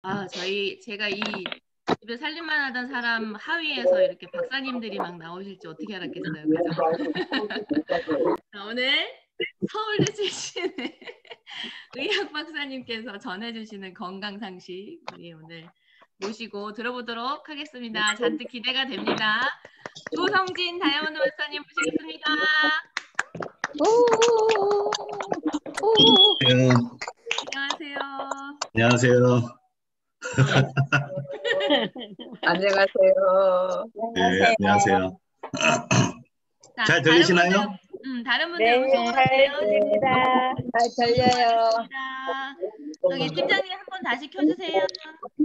제가 이 집에 살림만 하던 사람 하위에서 이렇게 박사님들이 막 나오실지 어떻게 알았겠어요. 그죠? 자, 오늘 서울대 출신의 의학 박사님께서 전해주시는 건강 상식 우리 오늘 모시고 들어보도록 하겠습니다. 잔뜩 기대가 됩니다. 조성진 다이아몬드 박사님 모시겠습니다. 안녕하세요. 안녕하세요. 안녕하세요. 네, 안녕하세요. 자, 잘 들리시나요? 다른 분들 네, 음성으로 잘 들려요. 잘 들려요. 저기 팀장님 한번 다시 켜주세요.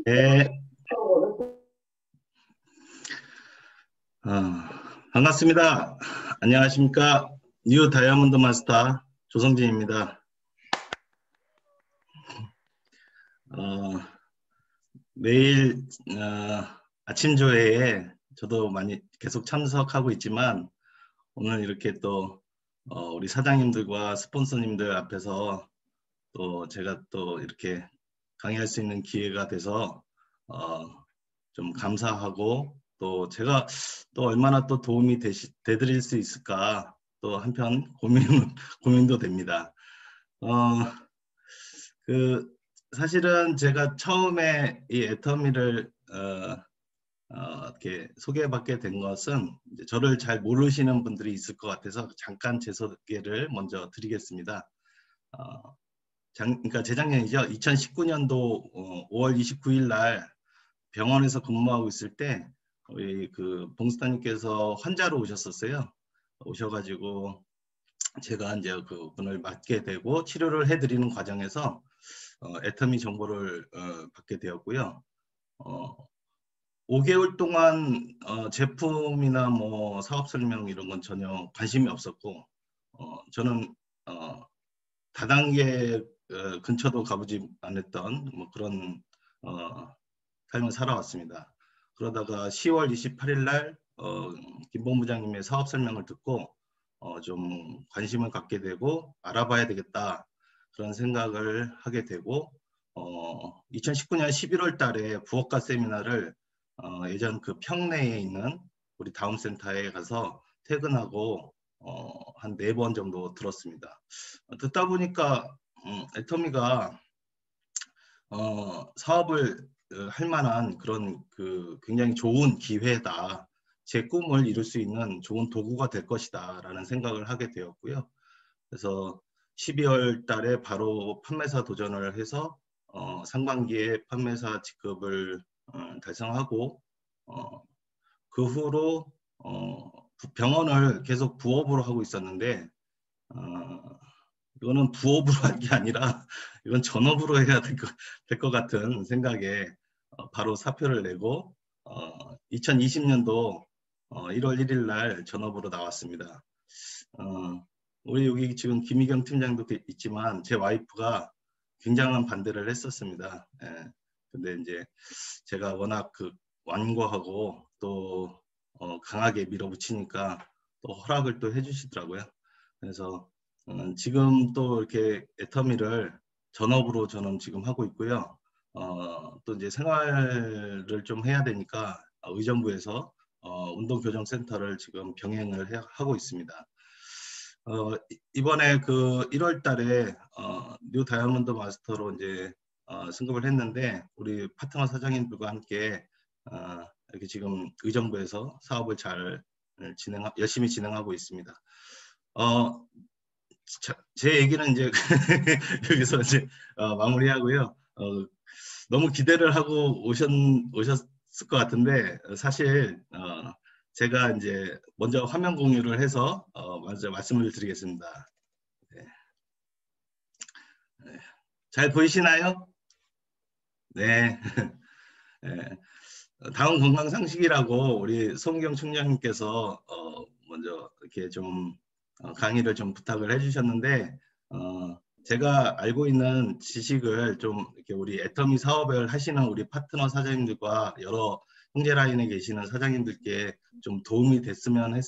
네. 반갑습니다. 안녕하십니까. 뉴 다이아몬드 마스터 조성진입니다. 매일 아침 조회에 저도 많이 계속 참석하고 있지만 오늘 이렇게 또 우리 사장님들과 스폰서님들 앞에서 또 제가 또 이렇게 강의할 수 있는 기회가 돼서 좀 감사하고 또 제가 또 얼마나 또 도움이 되드릴 수 있을까 또 한편 고민도 됩니다. 사실은 제가 처음에 이 애터미를 이렇게 소개받게 된 것은 이제 저를 잘 모르시는 분들이 있을 것 같아서 잠깐 제 소개를 먼저 드리겠습니다. 그러니까 재작년이죠. 2019년도 5월 29일 날 병원에서 근무하고 있을 때 우리 그 봉스타님께서 환자로 오셨었어요. 오셔가지고 제가 이제 그분을 맡게 되고 치료를 해드리는 과정에서 애터미 정보를 받게 되었고요. 5개월 동안 제품이나 뭐 사업 설명 이런 건 전혀 관심이 없었고 저는 다단계 근처도 가보지 않았던 뭐 그런 삶을 살아왔습니다. 그러다가 10월 28일 날 김 본부장님의 사업 설명을 듣고 좀 관심을 갖게 되고 알아봐야 되겠다 그런 생각을 하게 되고 2019년 11월 달에 부업가 세미나를 예전 그 평내에 있는 우리 다운센터에 가서 퇴근하고 한 4번 정도 들었습니다. 듣다 보니까 애터미가 사업을 할 만한 그런 굉장히 좋은 기회다. 제 꿈을 이룰 수 있는 좋은 도구가 될 것이다 라는 생각을 하게 되었고요. 그래서 12월 달에 바로 판매사 도전을 해서 상반기에 판매사 직급을 달성하고 그 후로 병원을 계속 부업으로 하고 있었는데 이거는 부업으로 할 게 아니라 이건 전업으로 해야 될 것 같은 생각에 바로 사표를 내고 2020년도 1월 1일 날 전업으로 나왔습니다. 우리 여기 지금 김희경 팀장도 있지만 제 와이프가 굉장한 반대를 했었습니다. 예. 근데 이제 제가 워낙 완고하고 또 강하게 밀어붙이니까 또 허락을 또 해주시더라고요. 그래서 지금 또 이렇게 애터미를 전업으로 저는 지금 하고 있고요. 또 이제 생활을 좀 해야 되니까 의정부에서 운동교정센터를 지금 병행을 하고 있습니다. 이번에 1월 달에 뉴 다이아몬드 마스터로 이제 승급을 했는데 우리 파트너 사장님들과 함께 이렇게 지금 의정부에서 사업을 잘 열심히 진행하고 있습니다. 제 얘기는 이제 여기서 이제 마무리하고요. 너무 기대를 하고 오셨을 것 같은데 사실 제가 이제 먼저 화면 공유를 해서 먼저 말씀을 드리겠습니다. 네. 네. 잘 보이시나요? 네. 네. 다음 건강 상식이라고 우리 송경 총장님께서 먼저 이렇게 좀 강의를 좀 부탁을 해주셨는데 제가 알고 있는 지식을 좀 이렇게 우리 애터미 사업을 하시는 우리 파트너 사장님들과 여러 형제 라인에 계시는 사장님들께 좀 도움이 됐으면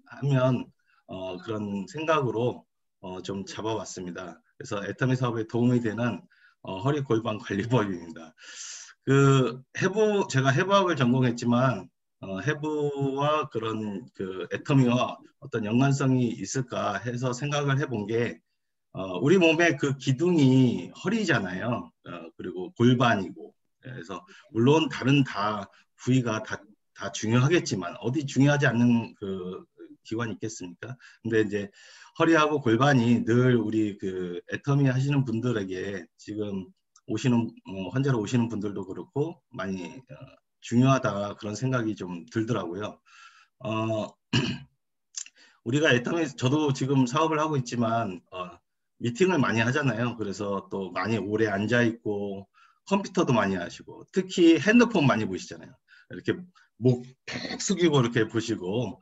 하면 그런 생각으로 좀 잡아봤습니다. 그래서 애터미 사업에 도움이 되는 허리 골반 관리법입니다. 제가 해부학을 전공했지만 해부와 그런 그 애터미와 어떤 연관성이 있을까 해서 생각을 해본 게 우리 몸의 그 기둥이 허리잖아요. 그리고 골반이고. 그래서 물론 다른 부위가 다 중요하겠지만 어디 중요하지 않는 그 기관이 있겠습니까? 근데 이제 허리하고 골반이 늘 우리 그 애터미 하시는 분들에게 지금 환자로 오시는 분들도 그렇고 많이 중요하다 그런 생각이 좀 들더라고요. 우리가 애터미 저도 지금 사업을 하고 있지만 미팅을 많이 하잖아요. 그래서 또 많이 오래 앉아 있고 컴퓨터도 많이 하시고 특히 핸드폰 많이 보시잖아요. 이렇게 목 푹 숙이고 이렇게 보시고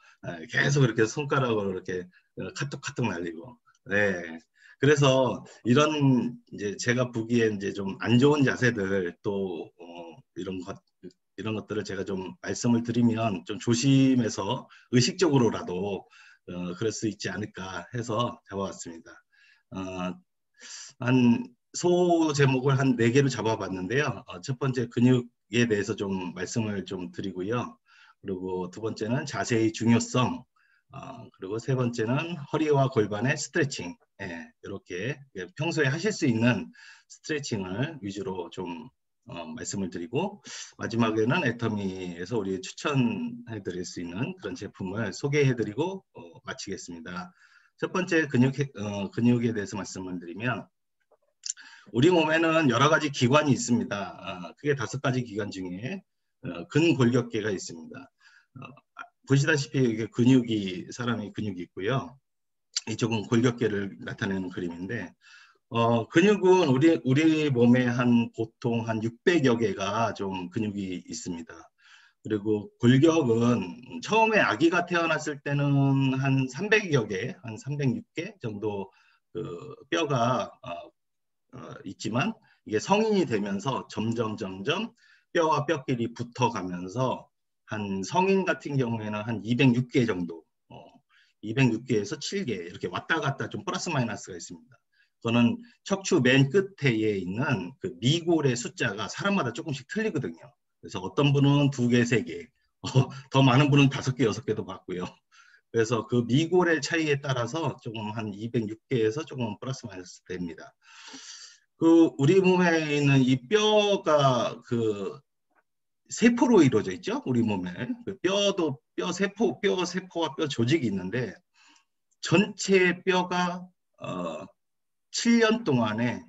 계속 이렇게 손가락으로 이렇게 카톡 날리고. 네. 그래서 이런 이제 제가 보기에 이제 좀 안 좋은 자세들 또 이런 것들을 제가 좀 말씀을 드리면 좀 조심해서 의식적으로라도 그럴 수 있지 않을까 해서 잡아왔습니다. 소 제목을 한 4개로 잡아봤는데요. 첫 번째 근육에 대해서 좀 말씀을 좀 드리고요. 그리고 두 번째는 자세의 중요성, 그리고 세 번째는 허리와 골반의 스트레칭. 이렇게 평소에 하실 수 있는 스트레칭을 위주로 좀 말씀을 드리고 마지막에는 애터미에서 우리 추천해 드릴 수 있는 그런 제품을 소개해 드리고 마치겠습니다. 첫 번째 근육에 대해서 말씀을 드리면 우리 몸에는 여러 가지 기관이 있습니다. 크게 5가지 기관 중에 근골격계가 있습니다. 보시다시피 이게 사람의 근육이 있고요. 이쪽은 골격계를 나타내는 그림인데 근육은 우리 몸에 보통 한 600여 개가 좀 근육이 있습니다. 그리고 골격은 처음에 아기가 태어났을 때는 한 300여 개, 한 306개 정도 그 뼈가 있지만 이게 성인이 되면서 점점 뼈와 뼈끼리 붙어가면서 한 성인 같은 경우에는 한 206개 정도, 206개에서 7개 이렇게 왔다 갔다 좀 플러스 마이너스가 있습니다. 그거는 척추 맨 끝에 있는 그 미골의 숫자가 사람마다 조금씩 틀리거든요. 그래서 어떤 분은 2개, 3개, 더 많은 분은 5개, 6개도 봤고요. 그래서 그 미골의 차이에 따라서 조금 한 206개에서 조금 플러스 마이너스 됩니다. 우리 몸에 있는 이 뼈가 그 세포로 이루어져 있죠. 우리 몸에 그 뼈도 세포와 뼈 조직이 있는데 전체 뼈가 7년 동안에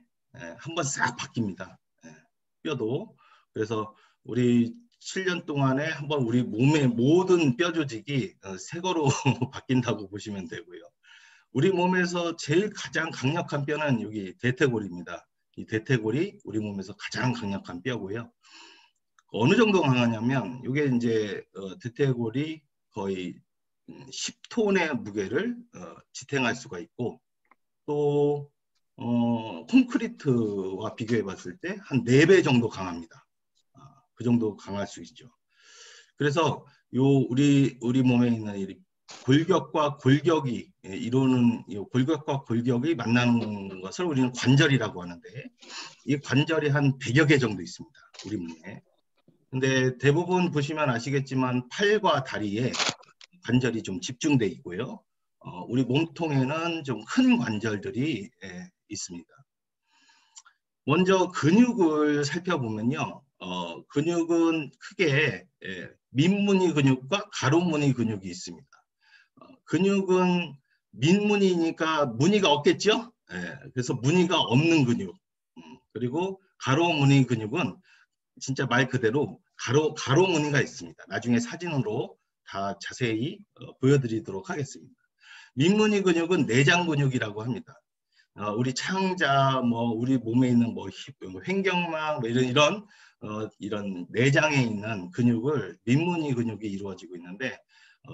한번 싹 바뀝니다. 뼈도. 그래서 우리 7년 동안에 한번 우리 몸의 모든 뼈 조직이 새 거로 바뀐다고 보시면 되고요. 우리 몸에서 가장 강력한 뼈는 여기 대퇴골입니다. 이 대퇴골이 우리 몸에서 가장 강력한 뼈고요. 어느 정도 강하냐면 이게 이제 대퇴골이 거의 10톤의 무게를 지탱할 수가 있고 또 콘크리트와 비교해 봤을 때 한 4배 정도 강합니다. 그 정도 강할 수 있죠. 그래서 우리 몸에 있는 이 골격과 골격이 이루는 골격과 골격이 만나는 것을 우리는 관절이라고 하는데 이 관절이 한 100여 개 정도 있습니다. 우리 몸에. 근데 대부분 보시면 아시겠지만 팔과 다리에 관절이 좀 집중돼 있고요. 우리 몸통에는 좀 큰 관절들이 있습니다. 먼저 근육을 살펴보면요. 근육은 크게 민무늬 근육과 가로무늬 근육이 있습니다. 근육은 민무늬니까 무늬가 없겠죠? 그래서 무늬가 없는 근육. 그리고 가로무늬 근육은 진짜 말 그대로 가로무늬가 있습니다. 나중에 사진으로 다 자세히 보여드리도록 하겠습니다. 민무늬 근육은 내장 근육이라고 합니다. 우리 창자, 우리 몸에 있는 횡격막, 이런 내장에 있는 근육을 민무늬 근육이 이루어지고 있는데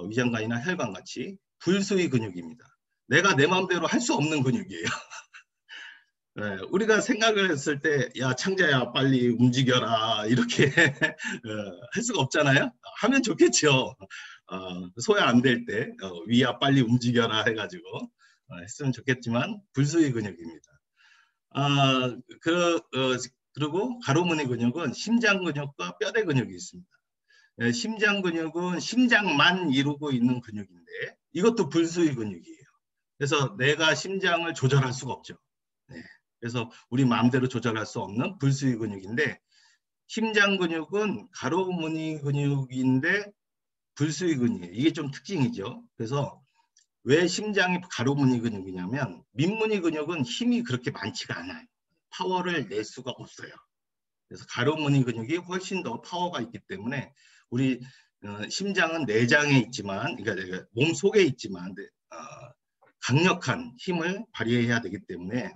위장관이나 혈관 같이 불수의 근육입니다. 내가 내 마음대로 할 수 없는 근육이에요. 네, 우리가 생각을 했을 때, 야, 창자야, 빨리 움직여라, 이렇게 할 수가 없잖아요. 하면 좋겠죠. 소화 안 될 때, 위야, 빨리 움직여라 해가지고 했으면 좋겠지만, 불수의 근육입니다. 그리고 가로무늬 근육은 심장 근육과 뼈대 근육이 있습니다. 심장 근육은 심장만 이루고 있는 근육인데 이것도 불수의 근육이에요. 그래서 내가 심장을 조절할 수가 없죠. 네. 그래서 우리 마음대로 조절할 수 없는 불수의 근육인데 심장 근육은 가로무늬 근육인데 불수의 근육이에요. 이게 좀 특징이죠. 그래서 왜 심장이 가로무늬 근육이냐면 민무늬 근육은 힘이 그렇게 많지가 않아요. 파워를 낼 수가 없어요. 그래서 가로무늬 근육이 훨씬 더 파워가 있기 때문에 우리 심장은 내장에 있지만, 그러니까 몸 속에 있지만 강력한 힘을 발휘해야 되기 때문에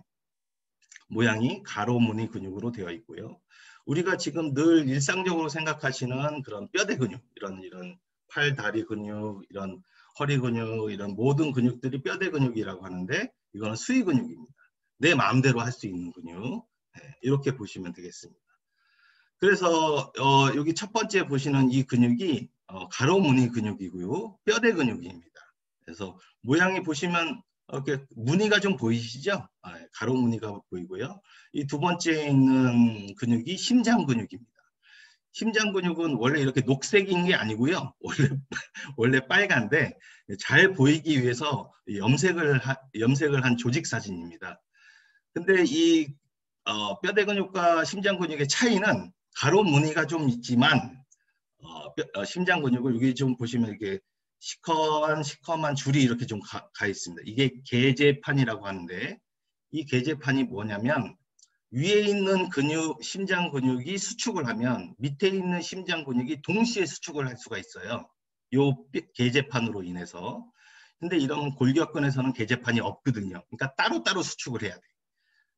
모양이 가로무늬 근육으로 되어 있고요. 우리가 지금 늘 일상적으로 생각하시는 그런 뼈대 근육, 이런 팔, 다리 근육, 이런 허리 근육, 이런 모든 근육들이 뼈대 근육이라고 하는데 이거는 수위 근육입니다. 내 마음대로 할 수 있는 근육. 이렇게 보시면 되겠습니다. 그래서 여기 첫 번째 보시는 이 근육이 가로무늬 근육이고요. 뼈대 근육입니다. 그래서 모양이 보시면 이렇게 무늬가 좀 보이시죠? 가로무늬가 보이고요. 이 두 번째에 있는 근육이 심장 근육입니다. 심장 근육은 원래 이렇게 녹색인 게 아니고요. 원래 빨간데 잘 보이기 위해서 염색을 한 조직 사진입니다. 근데 이 뼈대 근육과 심장 근육의 차이는 가로 무늬가 좀 있지만 심장 근육을 여기 좀 보시면 이렇게 시커먼 줄이 이렇게 좀 가 있습니다. 이게 계제판이라고 하는데 이 계제판이 뭐냐면 위에 있는 근육, 심장 근육이 수축을 하면 밑에 있는 심장 근육이 동시에 수축을 할 수가 있어요. 요 계제판으로 인해서. 근데 이런 골격근에서는 계제판이 없거든요. 그러니까 따로따로 수축을 해야 돼요.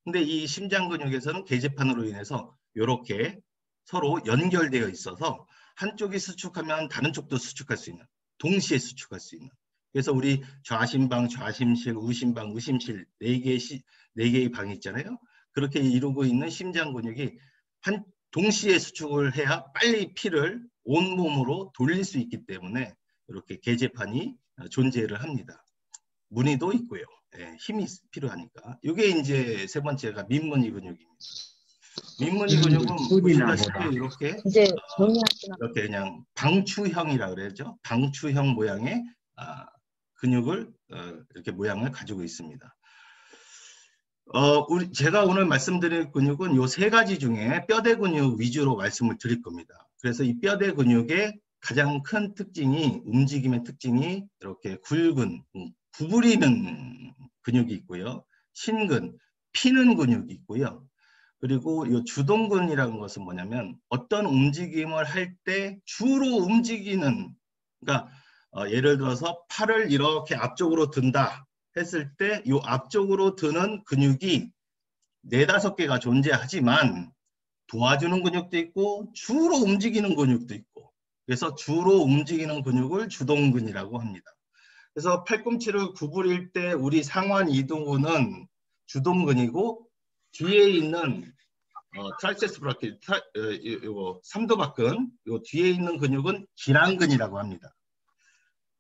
근데 이 심장 근육에서는 계제판으로 인해서 이렇게 서로 연결되어 있어서 한쪽이 수축하면 다른 쪽도 수축할 수 있는, 동시에 수축할 수 있는. 그래서 우리 좌심방, 좌심실, 우심방, 우심실 네 개의 방이 있잖아요. 그렇게 이루고 있는 심장 근육이 동시에 수축을 해야 빨리 피를 온몸으로 돌릴 수 있기 때문에 이렇게 계제판이 존재를 합니다. 무늬도 있고요. 힘이 필요하니까. 이게 이제 세 번째가 민무늬 근육입니다. 민무늬 근육은 보시다시피 이렇게 그냥 방추형이라 그러죠. 방추형 모양의 근육을 이렇게 모양을 가지고 있습니다. 제가 오늘 말씀드릴 근육은 요 세 가지 중에 뼈대 근육 위주로 말씀을 드릴 겁니다. 그래서 이 뼈대 근육의 가장 큰 특징이, 움직임의 특징이 이렇게 굵은, 구부리는 근육이 있고요. 신근, 피는 근육이 있고요. 그리고 이 주동근이라는 것은 뭐냐면 어떤 움직임을 할 때 주로 움직이는, 그러니까 예를 들어서 팔을 이렇게 앞쪽으로 든다 했을 때 이 앞쪽으로 드는 근육이 4-5개가 존재하지만 도와주는 근육도 있고 주로 움직이는 근육도 있고, 그래서 주로 움직이는 근육을 주동근이라고 합니다. 그래서 팔꿈치를 구부릴 때 우리 상완 이두근은 주동근이고 뒤에 있는 트라이세스 브라키, 요거 삼두박근, 요 뒤에 있는 근육은 기랑근이라고 합니다.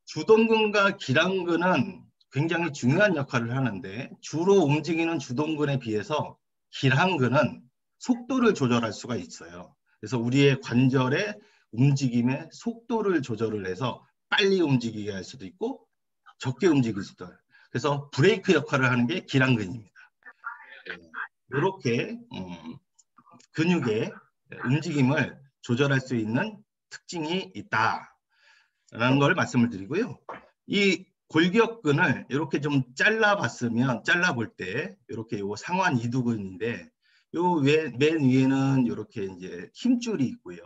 주동근과 기랑근은 굉장히 중요한 역할을 하는데 주로 움직이는 주동근에 비해서 기랑근은 속도를 조절할 수가 있어요. 그래서 우리의 관절의 움직임의 속도를 조절을 해서 빨리 움직이게 할 수도 있고 적게 움직일 수도 있어요. 그래서 브레이크 역할을 하는 게 기랑근입니다. 이렇게 근육의 움직임을 조절할 수 있는 특징이 있다라는 걸 말씀을 드리고요. 이 골격근을 이렇게 좀 잘라볼 때 이렇게 요 상완 이두근인데 요 맨 위에는 이렇게 이제 힘줄이 있고요.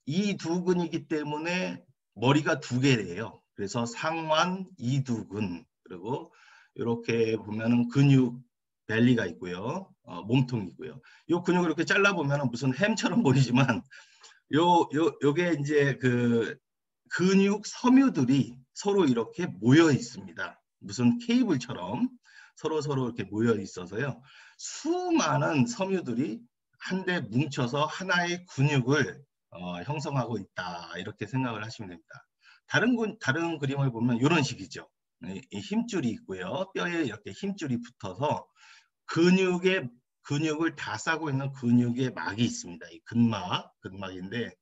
이 두 근이기 때문에 머리가 2개래요. 그래서 상완 이두근, 그리고 이렇게 보면은 근육 벨리가 있고요. 몸통이고요. 이 근육을 이렇게 잘라보면 무슨 햄처럼 보이지만 요게 이제 그 근육 섬유들이 서로 이렇게 모여 있습니다. 무슨 케이블처럼 서로 이렇게 모여 있어서요. 수많은 섬유들이 한데 뭉쳐서 하나의 근육을 형성하고 있다. 이렇게 생각을 하시면 됩니다. 다른 그림을 보면 이런 식이죠. 이 힘줄이 있고요. 뼈에 이렇게 힘줄이 붙어서 근육의 근육을 다 싸고 있는 근육의 막이 있습니다. 이 근막인데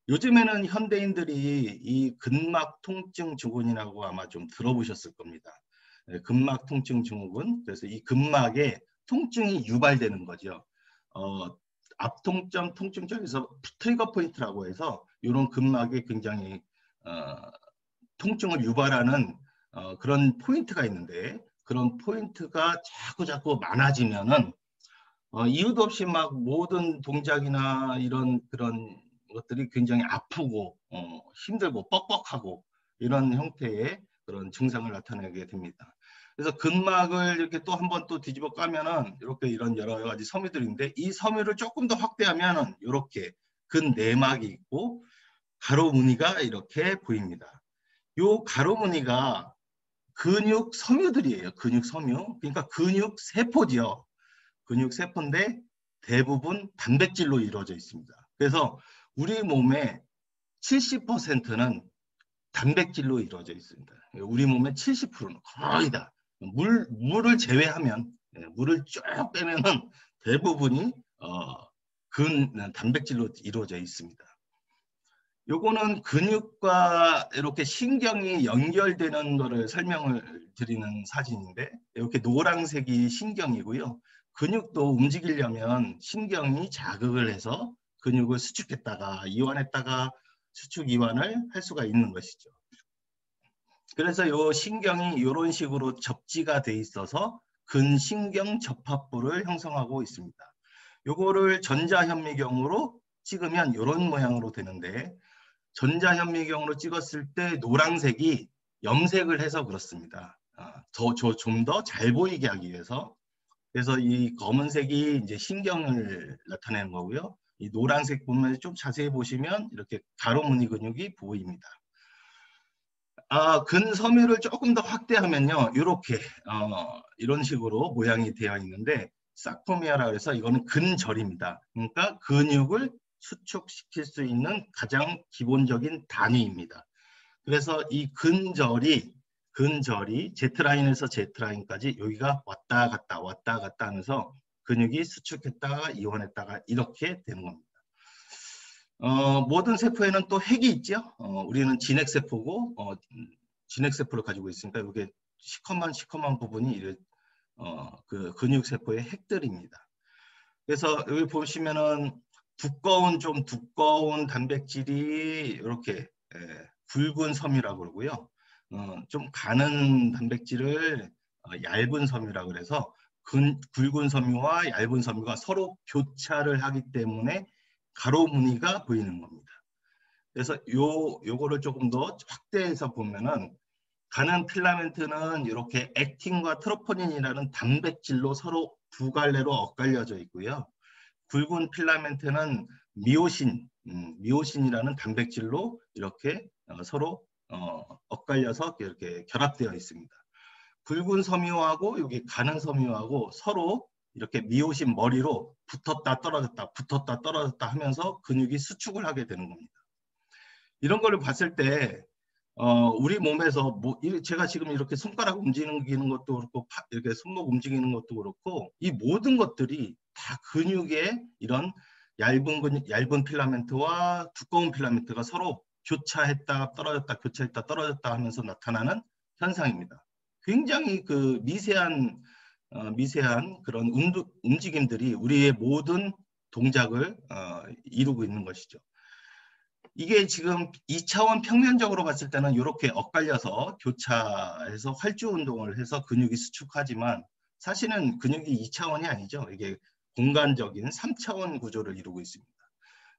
요즘에는 현대인들이 이 근막 통증 증후군이라고 아마 좀 들어보셨을 겁니다. 근막 통증 증후군. 그래서 이 근막에 통증이 유발되는 거죠. 앞통점, 통증점에서 트리거 포인트라고 해서 이런 근막에 굉장히 통증을 유발하는 그런 포인트가 있는데 그런 포인트가 자꾸 많아지면은 이유도 없이 막 모든 동작이나 이런 그런 것들이 굉장히 아프고 힘들고 뻑뻑하고 이런 형태의 그런 증상을 나타내게 됩니다. 그래서 근막을 이렇게 또 한번 또 뒤집어 까면은 이렇게 이런 여러 가지 섬유들인데 이 섬유를 조금 더 확대하면은 이렇게 근내막이 있고 가로 무늬가 이렇게 보입니다. 요 가로 무늬가 근육 섬유들이에요. 근육 섬유. 그러니까 근육 세포죠. 근육 세포인데 대부분 단백질로 이루어져 있습니다. 그래서 우리 몸의 70%는 단백질로 이루어져 있습니다. 우리 몸의 70%는 거의 다 물을 제외하면 물을 쭉 빼면은 대부분이 단백질로 이루어져 있습니다. 요거는 근육과 이렇게 신경이 연결되는 거를 설명을 드리는 사진인데 이렇게 노란색이 신경이고요. 근육도 움직이려면 신경이 자극을 해서 근육을 수축했다가 이완했다가 수축 이완을 할 수가 있는 것이죠. 그래서 이 신경이 이런 식으로 접지가 돼 있어서 근신경 접합부를 형성하고 있습니다. 요거를 전자현미경으로 찍으면 이런 모양으로 되는데 전자현미경으로 찍었을 때 노란색이 염색을 해서 그렇습니다. 좀 더 잘 보이게 하기 위해서. 그래서 이 검은색이 이제 신경을 나타내는 거고요. 이 노란색 보면 좀 자세히 보시면 이렇게 가로무늬 근육이 보입니다. 근섬유를 조금 더 확대하면요. 이렇게 이런 식으로 모양이 되어 있는데 사크로미아라 그래서 이거는 근절입니다. 그러니까 근육을 수축시킬 수 있는 가장 기본적인 단위입니다. 그래서 이 근절이 Z라인에서 Z라인까지 여기가 왔다 갔다 하면서 근육이 수축했다가 이완했다가 이렇게 되는 겁니다. 모든 세포에는 또 핵이 있죠. 우리는 진핵세포고 진핵세포를 가지고 있으니까 이게 시커먼 부분이 그 근육세포의 핵들입니다. 그래서 여기 보시면은 좀 두꺼운 단백질이 이렇게 굵은 섬유라고 그러고요. 좀 가는 단백질을 얇은 섬유라고 그래서 굵은 섬유와 얇은 섬유가 서로 교차를 하기 때문에 가로 무늬가 보이는 겁니다. 그래서 요거를 조금 더 확대해서 보면은 가는 필라멘트는 이렇게 액틴과 트로포닌이라는 단백질로 서로 두 갈래로 엇갈려져 있고요. 굵은 필라멘트는 미오신이라는 단백질로 이렇게 서로 엇갈려서 이렇게 결합되어 있습니다. 굵은 섬유하고 여기 가는 섬유하고 서로 이렇게 미오신 머리로 붙었다 떨어졌다 하면서 근육이 수축을 하게 되는 겁니다. 이런 거를 봤을 때 우리 몸에서 제가 지금 이렇게 손가락 움직이는 것도 그렇고 이렇게 손목 움직이는 것도 그렇고 이 모든 것들이 다 근육의 이런 얇은 필라멘트와 두꺼운 필라멘트가 서로 교차했다 떨어졌다 하면서 나타나는 현상입니다. 굉장히 그 미세한 그런 움직임들이 우리의 모든 동작을 이루고 있는 것이죠. 이게 지금 2차원 평면적으로 봤을 때는 이렇게 엇갈려서 교차해서 활주 운동을 해서 근육이 수축하지만 사실은 근육이 2차원이 아니죠. 이게 공간적인 3차원 구조를 이루고 있습니다.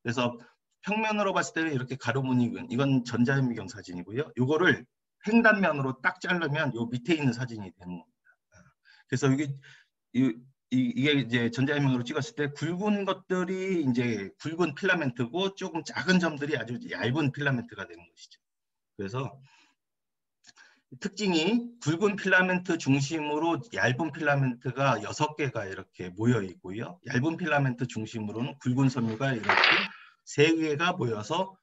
그래서 평면으로 봤을 때는 이렇게 가로무늬근, 이건 전자현미경 사진이고요. 이거를 횡단면으로 딱 자르면 요 밑에 있는 사진이 되는 겁니다. 그래서 이게 이제 전자현미경으로 찍었을 때 굵은 것들이 이제 굵은 필라멘트고 조금 작은 점들이 아주 얇은 필라멘트가 되는 것이죠. 그래서 특징이 굵은 필라멘트 중심으로 얇은 필라멘트가 6개가 이렇게 모여 있고요. 얇은 필라멘트 중심으로는 굵은 섬유가 이렇게 3개가 모여서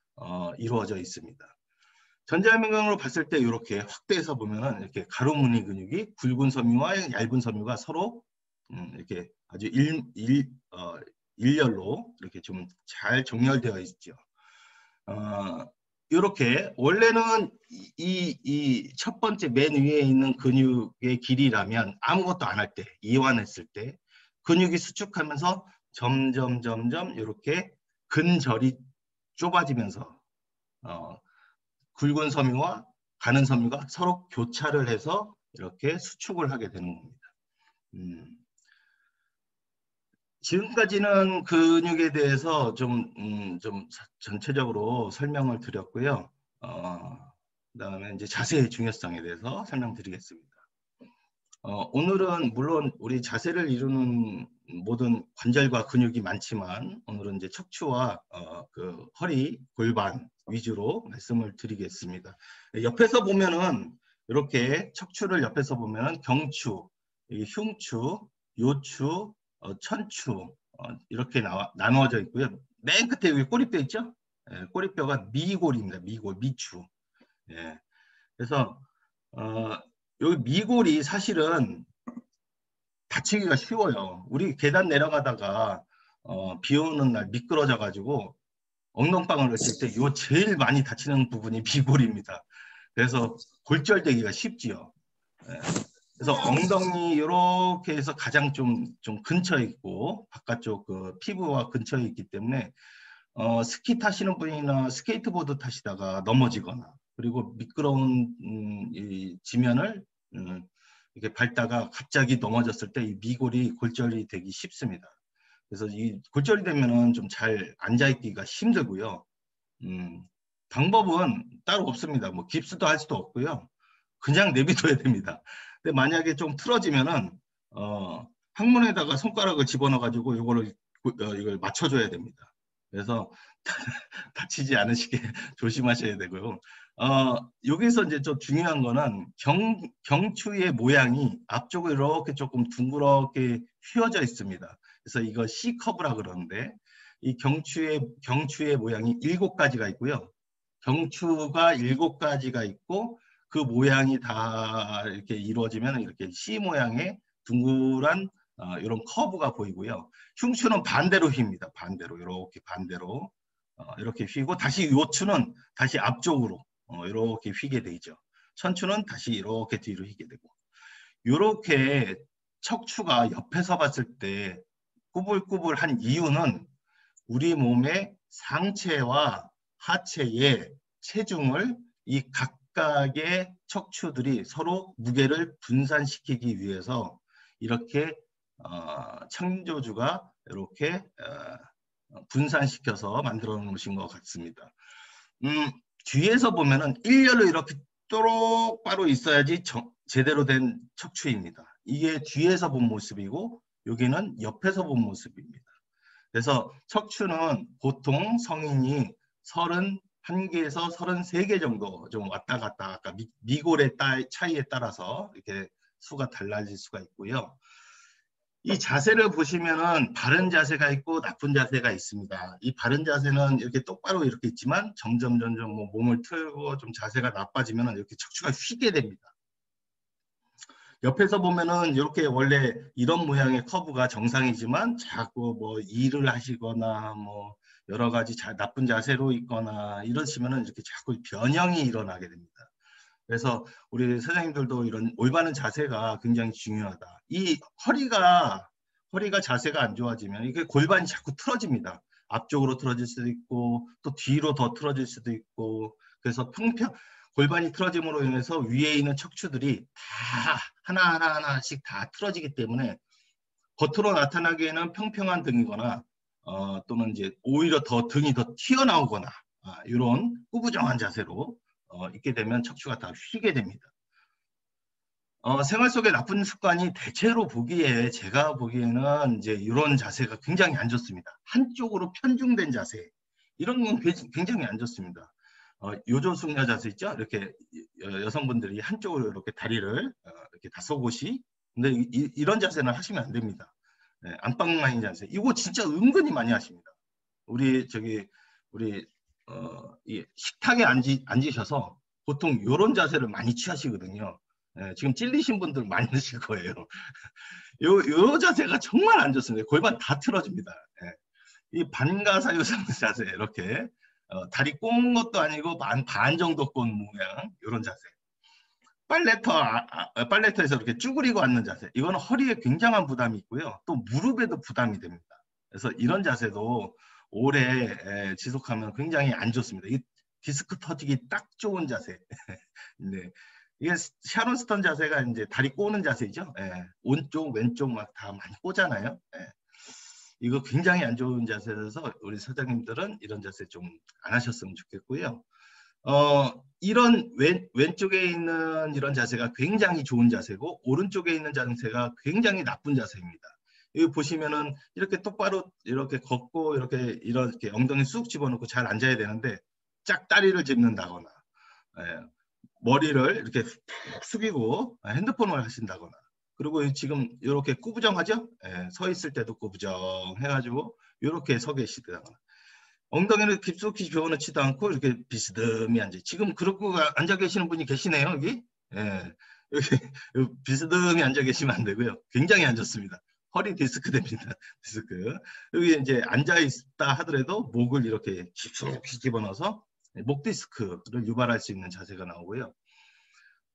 이루어져 있습니다. 전자현미경으로 봤을 때 이렇게 확대해서 보면은 이렇게 가로무늬 근육이 굵은 섬유와 얇은 섬유가 서로 이렇게 아주 일렬로 이렇게 좀 잘 정렬되어 있죠. 이렇게 원래는 이 첫 번째 맨 위에 있는 근육의 길이라면 아무것도 안 할 때, 이완했을 때 근육이 수축하면서 점점 이렇게 근절이 좁아지면서 굵은 섬유와 가는 섬유가 서로 교차를 해서 이렇게 수축을 하게 되는 겁니다. 지금까지는 근육에 대해서 좀 전체적으로 설명을 드렸고요. 그다음에 이제 자세의 중요성에 대해서 설명드리겠습니다. 오늘은 물론 우리 자세를 이루는 모든 관절과 근육이 많지만 오늘은 이제 척추와 그 허리, 골반 위주로 말씀을 드리겠습니다. 옆에서 보면은 이렇게 척추를 옆에서 보면은 경추, 흉추, 요추, 천추 이렇게 나누어져 있고요. 맨 끝에 여기 꼬리뼈 있죠? 예, 꼬리뼈가 미골입니다. 미추. 예, 그래서 여기 미골이 사실은 다치기가 쉬워요. 우리 계단 내려가다가 비 오는 날 미끄러져 가지고 엉덩방을 했을 때 요 제일 많이 다치는 부분이 미골입니다. 그래서 골절되기가 쉽지요. 예. 그래서 엉덩이 이렇게 해서 가장 좀 근처에 있고 바깥쪽 그 피부와 근처에 있기 때문에 스키 타시는 분이나 스케이트보드 타시다가 넘어지거나 그리고 미끄러운 이 지면을 이렇게 밟다가 갑자기 넘어졌을 때 이 미골이 골절이 되기 쉽습니다. 그래서 이 골절이 되면은 좀 잘 앉아있기가 힘들고요. 방법은 따로 없습니다. 뭐 깁스도 할 수도 없고요. 그냥 내비둬야 됩니다. 근데 만약에 좀 틀어지면은 항문에다가 손가락을 집어넣어 가지고 이걸 맞춰줘야 됩니다. 그래서 다치지 않으시게 조심하셔야 되고요. 여기서 이제 좀 중요한 거는 경추의 모양이 앞쪽으로 이렇게 조금 둥그렇게 휘어져 있습니다. 그래서 이거 C커브라 그러는데 이 경추의 모양이 7가지가 있고요. 경추가 7가지가 있고 그 모양이 다 이렇게 이루어지면 이렇게 C 모양의 둥그란 이런 커브가 보이고요. 흉추는 반대로 휩니다. 반대로 이렇게 반대로 이렇게 휘고 다시 요추는 다시 앞쪽으로 이렇게 휘게 되죠. 천추는 다시 이렇게 뒤로 휘게 되고 이렇게 척추가 옆에서 봤을 때 꾸불꾸불한 이유는 우리 몸의 상체와 하체의 체중을 이 각각의 척추들이 서로 무게를 분산시키기 위해서 이렇게 창조주가 이렇게 분산시켜서 만들어 놓으신 것 같습니다. 뒤에서 보면은 일렬로 이렇게 똑바로 있어야지 제대로 된 척추입니다. 이게 뒤에서 본 모습이고 여기는 옆에서 본 모습입니다. 그래서 척추는 보통 성인이 31개에서 33개 정도 좀 왔다 갔다 아까 미골의 차이에 따라서 이렇게 수가 달라질 수가 있고요. 이 자세를 보시면은 바른 자세가 있고 나쁜 자세가 있습니다. 이 바른 자세는 이렇게 똑바로 이렇게 있지만 점점 뭐 몸을 틀고 좀 자세가 나빠지면은 이렇게 척추가 휘게 됩니다. 옆에서 보면은 이렇게 원래 이런 모양의 커브가 정상이지만 자꾸 뭐 일을 하시거나 뭐 여러 가지 나쁜 자세로 있거나 이러시면은 이렇게 자꾸 변형이 일어나게 됩니다. 그래서 우리 선생님들도 이런 올바른 자세가 굉장히 중요하다. 이 허리가 자세가 안 좋아지면 이게 골반이 자꾸 틀어집니다. 앞쪽으로 틀어질 수도 있고 또 뒤로 더 틀어질 수도 있고 그래서 골반이 틀어짐으로 인해서 위에 있는 척추들이 다 하나씩 다 틀어지기 때문에 겉으로 나타나기에는 평평한 등이거나 또는 이제 오히려 등이 더 튀어나오거나 이런 꾸부정한 자세로 있게 되면 척추가 다 휘게 됩니다. 생활 속의 나쁜 습관이 대체로 제가 보기에는 이제 이런 자세가 굉장히 안 좋습니다. 한쪽으로 편중된 자세 이런 건 굉장히 안 좋습니다. 요조숙녀 자세 있죠? 이렇게 여성분들이 한쪽으로 이렇게 다리를 이렇게 다소곳이 근데 이런 자세는 하시면 안 됩니다. 네, 안방라인 자세 이거 진짜 은근히 많이 하십니다. 우리 이 식탁에 앉으셔서 보통 이런 자세를 많이 취하시거든요. 지금 찔리신 분들 많으실 거예요. 요 자세가 정말 안 좋습니다. 골반 다 틀어집니다. 이 반가사유상 자세 이렇게 다리 꼬는 것도 아니고 반 정도 꼰 모양 이런 자세. 빨래터에서 이렇게 쭈그리고 앉는 자세. 이거는 허리에 굉장한 부담이 있고요. 또 무릎에도 부담이 됩니다. 그래서 이런 자세도 오래 지속하면 굉장히 안 좋습니다. 이 디스크 터지기 딱 좋은 자세. 네. 이게 샤론 스톤 자세가 이제 다리 꼬는 자세죠. 오른쪽, 왼쪽 막 다 많이 꼬잖아요. 이거 굉장히 안 좋은 자세라서 우리 사장님들은 이런 자세 좀 안 하셨으면 좋겠고요. 이런 왼쪽에 있는 이런 자세가 굉장히 좋은 자세고 오른쪽에 있는 자세가 굉장히 나쁜 자세입니다. 여기 보시면은 이렇게 똑바로 이렇게 걷고 이렇게 엉덩이 쑥 집어넣고 잘 앉아야 되는데 짝다리를 짚는다거나 머리를 이렇게 숙이고 핸드폰을 하신다거나 그리고 지금 이렇게 꾸부정하죠? 서 있을 때도 꾸부정 해가지고 이렇게 서 계시다거나 엉덩이를 깊숙이 집어넣지도 않고 이렇게 비스듬히 앉아. 지금 그러고 앉아 계시는 분이 계시네요, 여기. 여기 비스듬히 앉아 계시면 안 되고요. 굉장히 안 좋습니다. 허리 디스크 됩니다. 디스크. 여기 이제 앉아 있다 하더라도 목을 이렇게 깊숙이 집어넣어서 목 디스크를 유발할 수 있는 자세가 나오고요.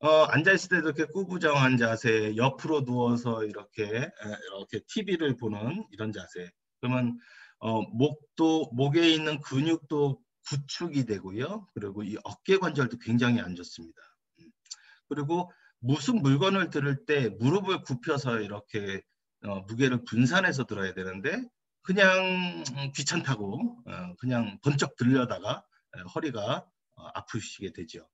앉아 있을 때도 이렇게 꾸부정한 자세, 옆으로 누워서 이렇게 TV를 보는 이런 자세. 그러면 목에 있는 근육도 구축이 되고요. 그리고 이 어깨 관절도 굉장히 안 좋습니다. 그리고 무슨 물건을 들을 때 무릎을 굽혀서 이렇게 무게를 분산해서 들어야 되는데 그냥 귀찮다고 그냥 번쩍 들려다가 허리가 아프시게 되죠.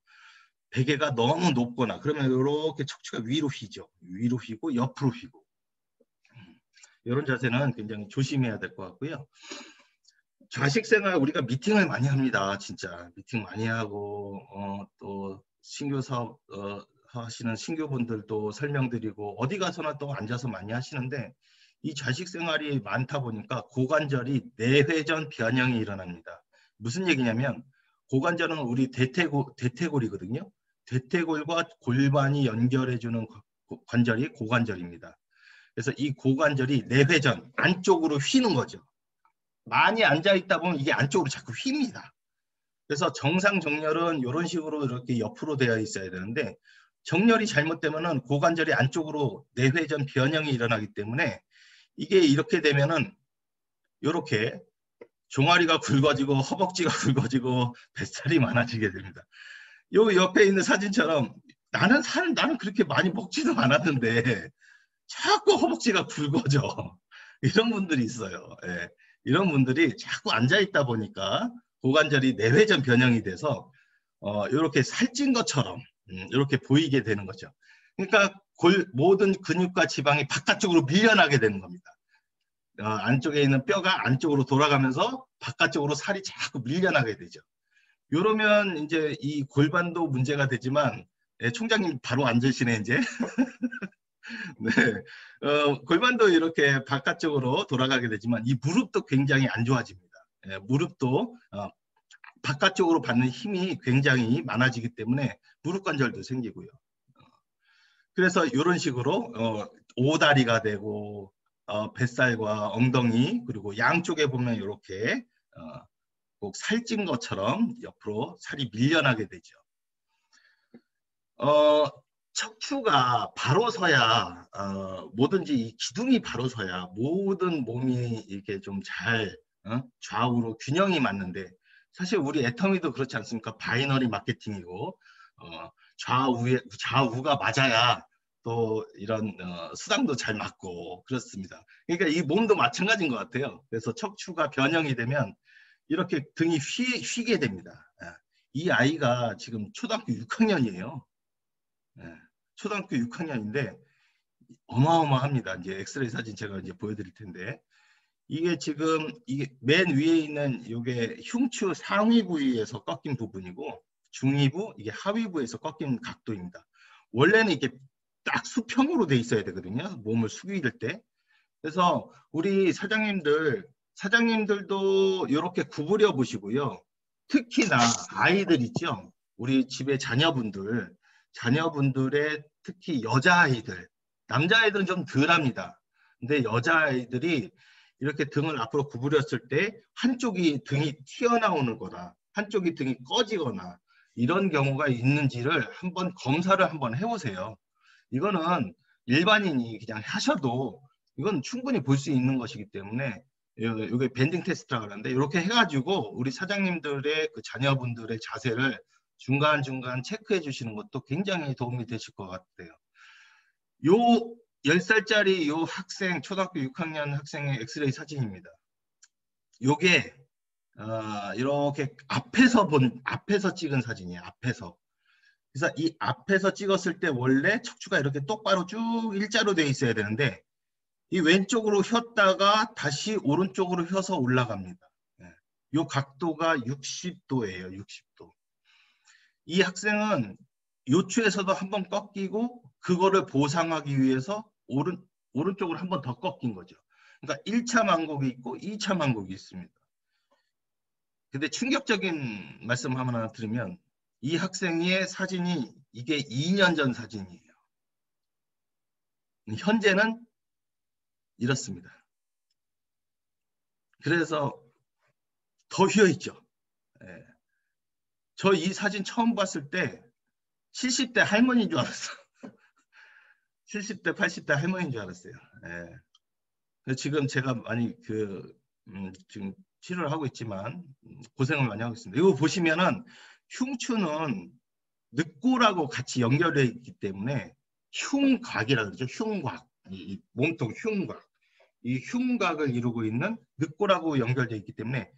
베개가 너무 높거나 그러면 이렇게 척추가 위로 휘죠. 위로 휘고 옆으로 휘고 이런 자세는 굉장히 조심해야 될 것 같고요. 좌식 생활 우리가 미팅을 많이 합니다. 진짜 미팅 많이 하고 또 신규 사업 하시는 신규분들도 설명드리고 어디 가서나 또 앉아서 많이 하시는데 이 좌식 생활이 많다 보니까 고관절이 내회전 변형이 일어납니다. 무슨 얘기냐면 고관절은 우리 대퇴골이거든요. 대퇴골과 골반이 연결해주는 관절이 고관절입니다. 그래서 이 고관절이 내회전 안쪽으로 휘는 거죠. 많이 앉아있다 보면 이게 안쪽으로 자꾸 휩니다. 그래서 정상 정렬은 이런 식으로 이렇게 옆으로 되어 있어야 되는데 정렬이 잘못되면은 고관절이 안쪽으로 내회전 변형이 일어나기 때문에 이게 이렇게 되면은 이렇게 종아리가 굵어지고 허벅지가 굵어지고 뱃살이 많아지게 됩니다. 요 옆에 있는 사진처럼 나는 그렇게 많이 먹지도 않았는데 자꾸 허벅지가 굵어져. 이런 분들이 있어요. 이런 분들이 자꾸 앉아있다 보니까 고관절이 내회전 변형이 돼서 이렇게 살찐 것처럼 이렇게 보이게 되는 거죠. 그러니까 모든 근육과 지방이 바깥쪽으로 밀려나게 되는 겁니다. 안쪽에 있는 뼈가 안쪽으로 돌아가면서 바깥쪽으로 살이 자꾸 밀려나게 되죠. 이러면 이제 이 골반도 문제가 되지만 총장님 바로 앉으시네 이제. 네, 골반도 이렇게 바깥쪽으로 돌아가게 되지만 이 무릎도 굉장히 안 좋아집니다. 무릎도 바깥쪽으로 받는 힘이 굉장히 많아지기 때문에 무릎 관절도 생기고요. 그래서 이런 식으로 오다리가 되고 뱃살과 엉덩이 그리고 양쪽에 보면 이렇게 꼭 살찐 것처럼 옆으로 살이 밀려나게 되죠. 척추가 바로 서야 뭐든지 이 기둥이 바로 서야 모든 몸이 이렇게 좀 잘 좌우로 균형이 맞는데 사실 우리 애터미도 그렇지 않습니까? 바이너리 마케팅이고 좌우가 맞아야 또 이런 수당도 잘 맞고 그렇습니다. 그러니까 이 몸도 마찬가지인 것 같아요. 그래서 척추가 변형이 되면 이렇게 등이 휘게 됩니다. 이 아이가 지금 초등학교 6학년이에요. 초등학교 6학년인데 어마어마합니다. 이제 엑스레이 사진 제가 이제 보여드릴 텐데 이게 지금 이게 맨 위에 있는 이게 흉추 상위 부위에서 꺾인 부분이고 중위부 이게 하위부에서 꺾인 각도입니다. 원래는 이게 딱 수평으로 돼 있어야 되거든요. 몸을 숙일 때. 그래서 우리 사장님들도 이렇게 구부려 보시고요. 특히나 아이들 있죠. 우리 집에 자녀분들의 특히 여자아이들, 남자아이들은 좀 덜합니다. 근데 여자아이들이 이렇게 등을 앞으로 구부렸을 때 한쪽이 등이 튀어나오는 거다, 한쪽이 등이 꺼지거나 이런 경우가 있는지를 한번 검사를 한번 해보세요. 이거는 일반인이 그냥 하셔도 이건 충분히 볼 수 있는 것이기 때문에 이게 밴딩 테스트라고 하는데 이렇게 해가지고 우리 사장님들의 그 자녀분들의 자세를 중간중간 체크해 주시는 것도 굉장히 도움이 되실 것 같아요. 요 10살짜리 요 학생, 초등학교 6학년 학생의 엑스레이 사진입니다. 요게 이렇게 앞에서 찍은 사진이에요. 앞에서. 그래서 이 앞에서 찍었을 때 원래 척추가 이렇게 똑바로 쭉 일자로 돼 있어야 되는데 이 왼쪽으로 휘었다가 다시 오른쪽으로 휘어서 올라갑니다. 이 각도가 60도예요. 60도. 이 학생은 요추에서도 한번 꺾이고 그거를 보상하기 위해서 오른쪽으로 한번 더 꺾인 거죠. 그러니까 1차 만곡이 있고 2차 만곡이 있습니다. 근데 충격적인 말씀 하나 드리면 이 학생의 사진이 이게 2년 전 사진이에요. 현재는 이렇습니다. 그래서 더 휘어있죠. 예. 저 이 사진 처음 봤을 때 70대 할머니인 줄 알았어. 70대, 80대 할머니인 줄 알았어요. 예. 지금 제가 많이 지금 치료를 하고 있지만 고생을 많이 하고 있습니다. 이거 보시면은 흉추는 늑골하고 같이 연결되어 있기 때문에 흉곽이라 그러죠. 흉곽. 이 몸통 흉곽. 이 흉곽을 이루고 있는 늑골하고 연결되어 있기 때문에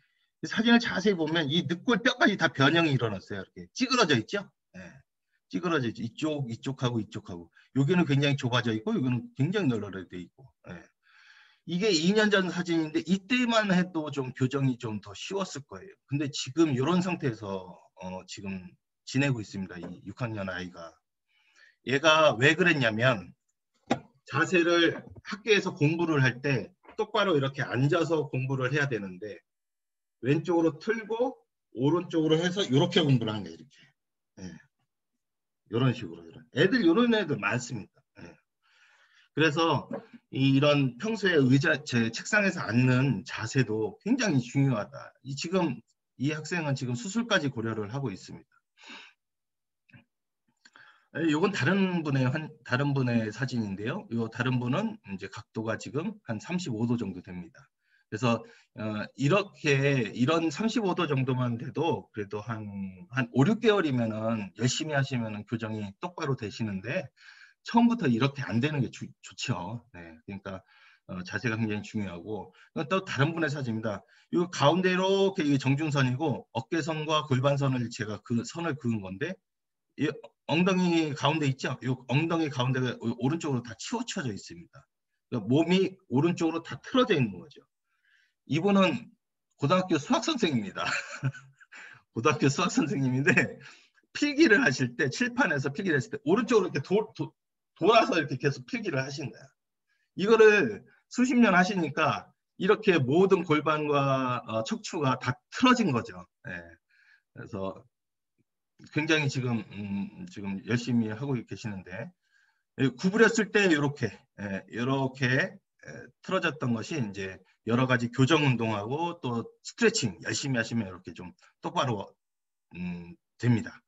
사진을 자세히 보면 이 늑골 뼈까지 다 변형이 일어났어요. 이렇게 찌그러져 있죠. 예. 찌그러져 있죠. 이쪽하고 이쪽하고. 여기는 굉장히 좁아져 있고 여기는 굉장히 널널하게 있고. 예. 이게 2년 전 사진인데 이때만 해도 좀 교정이 좀 더 쉬웠을 거예요. 근데 지금 이런 상태에서 지금 지내고 있습니다. 이 6학년 아이가. 얘가 왜 그랬냐면 자세를 학교에서 공부를 할 때 똑바로 이렇게 앉아서 공부를 해야 되는데 왼쪽으로 틀고 오른쪽으로 해서 이렇게 공부를 하는 거예요. 이렇게. 예. 이런 식으로. 애들 이런 애들 많습니다. 예. 그래서 이런 평소에 제 책상에서 앉는 자세도 굉장히 중요하다. 지금 이 학생은 지금 수술까지 고려를 하고 있습니다. 이건 다른 분의 사진인데요. 이 다른 분은 이제 각도가 지금 한 35도 정도 됩니다. 그래서 이런 35도 정도만 돼도 그래도 한 5, 6개월이면은 열심히 하시면은 교정이 똑바로 되시는데 처음부터 이렇게 안 되는 게 좋죠. 네, 그러니까 자세가 굉장히 중요하고 또 다른 분의 사진입니다. 이 가운데 이렇게 정중선이고 어깨선과 골반선을 제가 그 선을 그은 건데 이 엉덩이 가운데 있죠? 이 엉덩이 가운데가 오른쪽으로 다 치우쳐져 있습니다. 그러니까 몸이 오른쪽으로 다 틀어져 있는 거죠. 이분은 고등학교 수학 선생입니다. 고등학교 수학 선생님인데 필기를 하실 때 칠판에서 필기를 했을 때 오른쪽으로 이렇게 돌아서 이렇게 계속 필기를 하신 거야. 이거를 수십 년 하시니까 이렇게 모든 골반과 척추가 다 틀어진 거죠. 네. 그래서 굉장히 지금 열심히 하고 계시는데 구부렸을 때 이렇게 틀어졌던 것이 이제 여러 가지 교정 운동하고 또 스트레칭 열심히 하시면 이렇게 좀 똑바로 됩니다.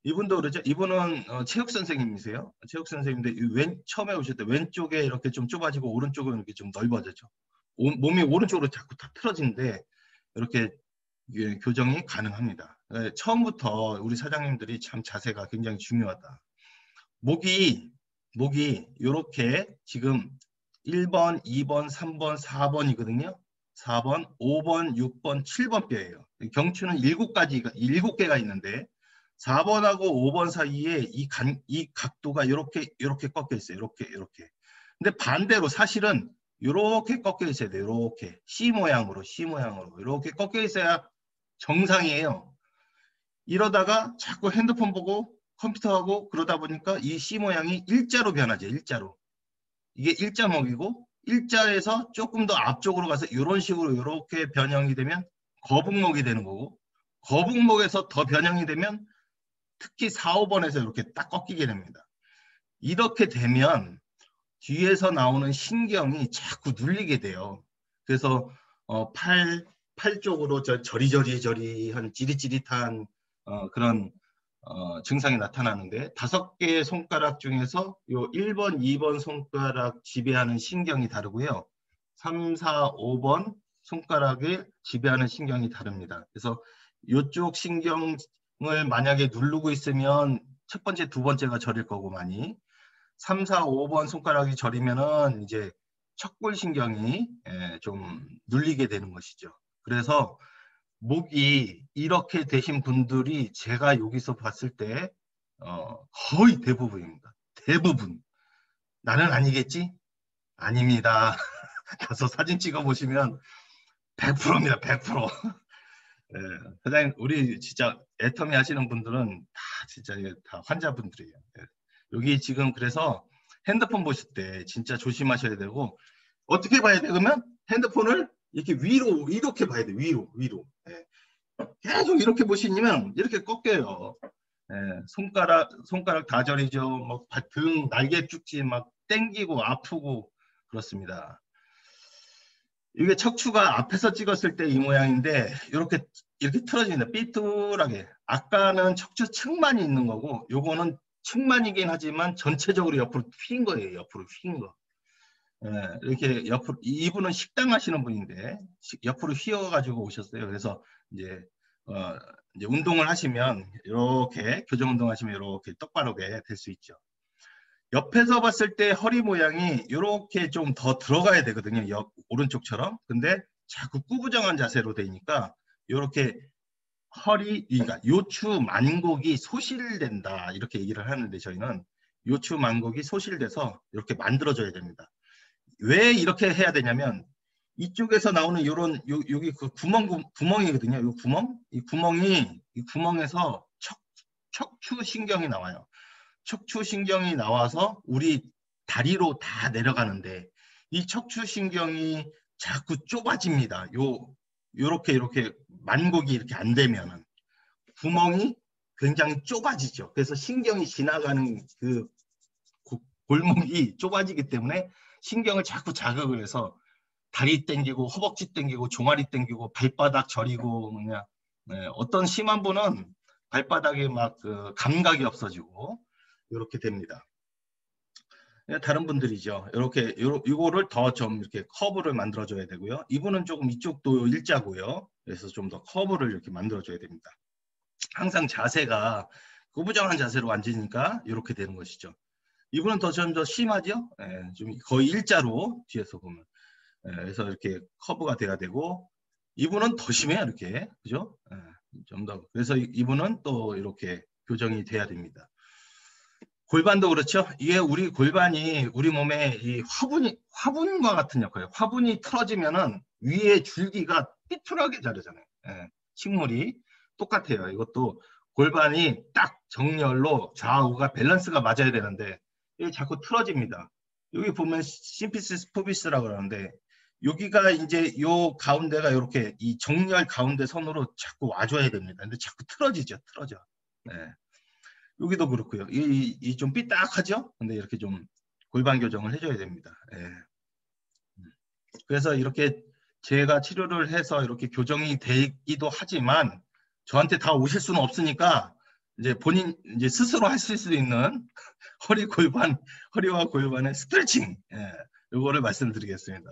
이분도 그러죠. 이분은 체육 선생님이세요. 체육 선생님인데 처음에 오실 때 왼쪽에 이렇게 좀 좁아지고 오른쪽은 이렇게 좀 넓어졌죠. 몸이 오른쪽으로 자꾸 다 틀어지는데 이렇게 교정이 가능합니다. 처음부터 우리 사장님들이 참 자세가 굉장히 중요하다. 목이 이렇게 지금 1번, 2번, 3번, 4번이거든요. 4번, 5번, 6번, 7번 뼈예요. 경추는 7개가 있는데 4번하고 5번 사이에 이 각도가 이렇게 꺾여 있어요. 이렇게. 근데 반대로 사실은 이렇게 꺾여 있어야 돼요. 이렇게 C 모양으로 이렇게 꺾여 있어야 정상이에요. 이러다가 자꾸 핸드폰 보고 컴퓨터하고 그러다 보니까 이 C 모양이 일자로 변하죠. 일자로. 이게 일자목이고 일자에서 조금 더 앞쪽으로 가서 이런 식으로 이렇게 변형이 되면 거북목이 되는 거고 거북목에서 더 변형이 되면 특히 4, 5번에서 이렇게 딱 꺾이게 됩니다. 이렇게 되면 뒤에서 나오는 신경이 자꾸 눌리게 돼요. 그래서 팔 쪽으로 저리저리한 찌릿찌릿한 그런 증상이 나타나는데 5개의 손가락 중에서 요 1번, 2번 손가락 지배하는 신경이 다르고요. 3, 4, 5번 손가락을 지배하는 신경이 다릅니다. 그래서 이쪽 신경을 만약에 누르고 있으면 첫 번째, 두 번째가 저릴 거고 많이 3, 4, 5번 손가락이 저리면은 이제 척골신경이 좀 눌리게 되는 것이죠. 그래서 목이 이렇게 되신 분들이 제가 여기서 봤을 때 거의 대부분입니다. 대부분. 나는 아니겠지? 아닙니다. 가서 사진 찍어 보시면 100%입니다. 100%. 예, 사장님, 우리 진짜 애터미 하시는 분들은 다 진짜 다 환자분들이에요. 예. 여기 지금 그래서 핸드폰 보실 때 진짜 조심하셔야 되고 어떻게 봐야 돼? 그러면 핸드폰을 이렇게 위로 이렇게 봐야 돼. 위로. 예. 계속 이렇게 보시면 이렇게 꺾여요. 예. 손가락 다 저리죠. 뭐 등 날개 쭉지 막 땡기고 아프고 그렇습니다. 이게 척추가 앞에서 찍었을 때 이 모양인데 이렇게 틀어집니다. 삐뚤하게. 아까는 척추 측만이 있는 거고 요거는 측만이긴 하지만 전체적으로 옆으로 휜 거예요. 옆으로 휜 거. 예, 이렇게 옆으로 이분은 식당 하시는 분인데 옆으로 휘어가지고 오셨어요. 그래서 이제 이제 운동을 하시면 이렇게 교정 운동 하시면 이렇게 똑바르게 될 수 있죠. 옆에서 봤을 때 허리 모양이 이렇게 좀 더 들어가야 되거든요. 오른쪽처럼. 근데 자꾸 구부정한 자세로 되니까 이렇게 그러니까 요추 만곡이 소실된다 이렇게 얘기를 하는데 저희는 요추 만곡이 소실돼서 이렇게 만들어줘야 됩니다. 왜 이렇게 해야 되냐면 이쪽에서 나오는 요런 여기 그 구멍이거든요. 요 구멍? 이 구멍에서 척추 신경이 나와요. 척추 신경이 나와서 우리 다리로 다 내려가는데 이 척추 신경이 자꾸 좁아집니다. 이렇게 만곡이 이렇게 안 되면은 구멍이 굉장히 좁아지죠. 그래서 신경이 지나가는 그 골목이 좁아지기 때문에 신경을 자꾸 자극을 해서 다리 땡기고 허벅지 땡기고 종아리 땡기고 발바닥 저리고 그냥 어떤 심한 분은 발바닥에 막 그 감각이 없어지고 이렇게 됩니다. 다른 분들이죠. 이렇게 이거를 더 좀 이렇게 커브를 만들어줘야 되고요. 이분은 조금 이쪽도 일자고요. 그래서 좀 더 커브를 이렇게 만들어줘야 됩니다. 항상 자세가 구부정한 자세로 앉으니까 이렇게 되는 것이죠. 이분은 좀 더 심하죠. 좀 거의 일자로 뒤에서 보면. 그래서 이렇게 커브가 돼야 되고 이분은 더 심해요. 이렇게 그죠? 좀 더. 그래서 이분은 또 이렇게 교정이 돼야 됩니다. 골반도 그렇죠. 이게 우리 골반이 우리 몸에 이 화분과 같은 역할이에요. 화분이 틀어지면은 위에 줄기가 삐뚤하게 자르잖아요. 식물이 똑같아요. 이것도 골반이 딱 정렬로 좌우가 밸런스가 맞아야 되는데 이게 자꾸 틀어집니다. 여기 보면 심피시스 푸비스라고 그러는데 여기가 이제 요 가운데가 이렇게 이 정렬 가운데 선으로 자꾸 와줘야 됩니다. 근데 자꾸 틀어져. 여기도 그렇고요. 이 좀 삐딱하죠? 근데 이렇게 좀 골반 교정을 해줘야 됩니다. 그래서 이렇게 제가 치료를 해서 이렇게 교정이 되기도 하지만 저한테 다 오실 수는 없으니까 이제 본인 이제 스스로 하실 수 있는 허리와 골반의 스트레칭 이거를 말씀드리겠습니다.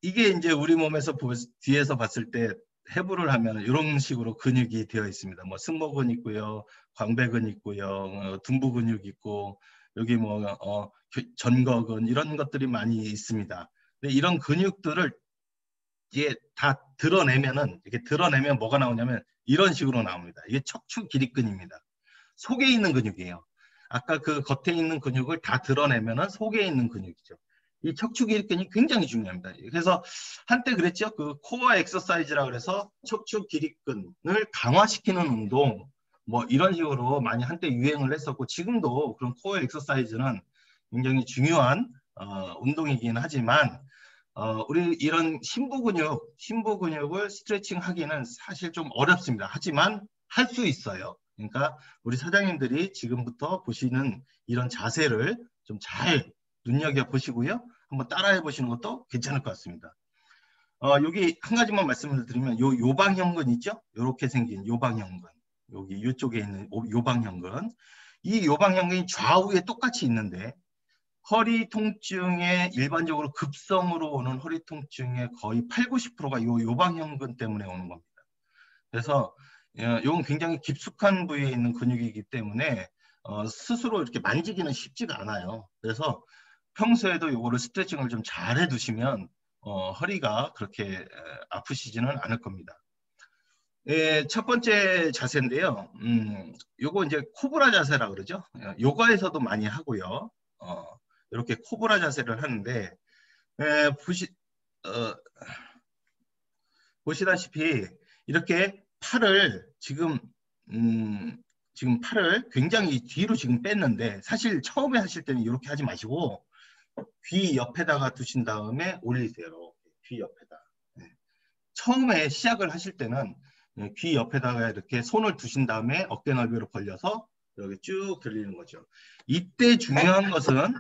이게 이제 우리 몸에서 뒤에서 봤을 때 해부를 하면 이런 식으로 근육이 되어 있습니다. 뭐 승모근 있고요, 광배근 있고요, 둔부 근육 있고 여기 뭐 전거근 이런 것들이 많이 있습니다. 근데 이런 근육들을 이게 다 드러내면 뭐가 나오냐면 이런 식으로 나옵니다. 이게 척추 기립근입니다. 속에 있는 근육이에요. 아까 그 겉에 있는 근육을 다 드러내면은 속에 있는 근육이죠. 이 척추 기립근이 굉장히 중요합니다. 그래서 한때 그랬죠. 그 코어 엑서사이즈라 그래서 척추 기립근을 강화시키는 운동 뭐 이런 식으로 많이 한때 유행을 했었고 지금도 그런 코어 엑서사이즈는 굉장히 중요한 운동이긴 하지만 우리 이런 심부 근육을 스트레칭 하기는 사실 좀 어렵습니다. 하지만 할 수 있어요. 그러니까 우리 사장님들이 지금부터 보시는 이런 자세를 좀 잘 눈여겨보시고요. 한번 따라해 보시는 것도 괜찮을 것 같습니다. 여기 한 가지만 말씀을 드리면 요방형근 있죠? 이렇게 생긴 요방형근. 여기 이쪽에 있는 요방형근. 이 요방형근이 좌우에 똑같이 있는데 허리 통증에 일반적으로 급성으로 오는 허리 통증의 거의 8, 90%가 이 요방형근 때문에 오는 겁니다. 그래서 이건 굉장히 깊숙한 부위에 있는 근육이기 때문에 스스로 이렇게 만지기는 쉽지가 않아요. 그래서 평소에도 이거를 스트레칭을 좀 잘 해두시면 허리가 그렇게 아프시지는 않을 겁니다. 첫 번째 자세인데요. 요거 이제 코브라 자세라 그러죠. 요가에서도 많이 하고요. 이렇게 코브라 자세를 하는데 어, 보시다시피 이렇게 팔을 지금 팔을 굉장히 뒤로 지금 뺐는데 사실 처음에 하실 때는 이렇게 하지 마시고 귀 옆에다가 두신 다음에 올리세요. 귀 옆에다. 네. 처음에 시작을 하실 때는 귀 옆에다가 이렇게 손을 두신 다음에 어깨 넓이로 벌려서 이렇게 쭉 들리는 거죠. 이때 중요한 것은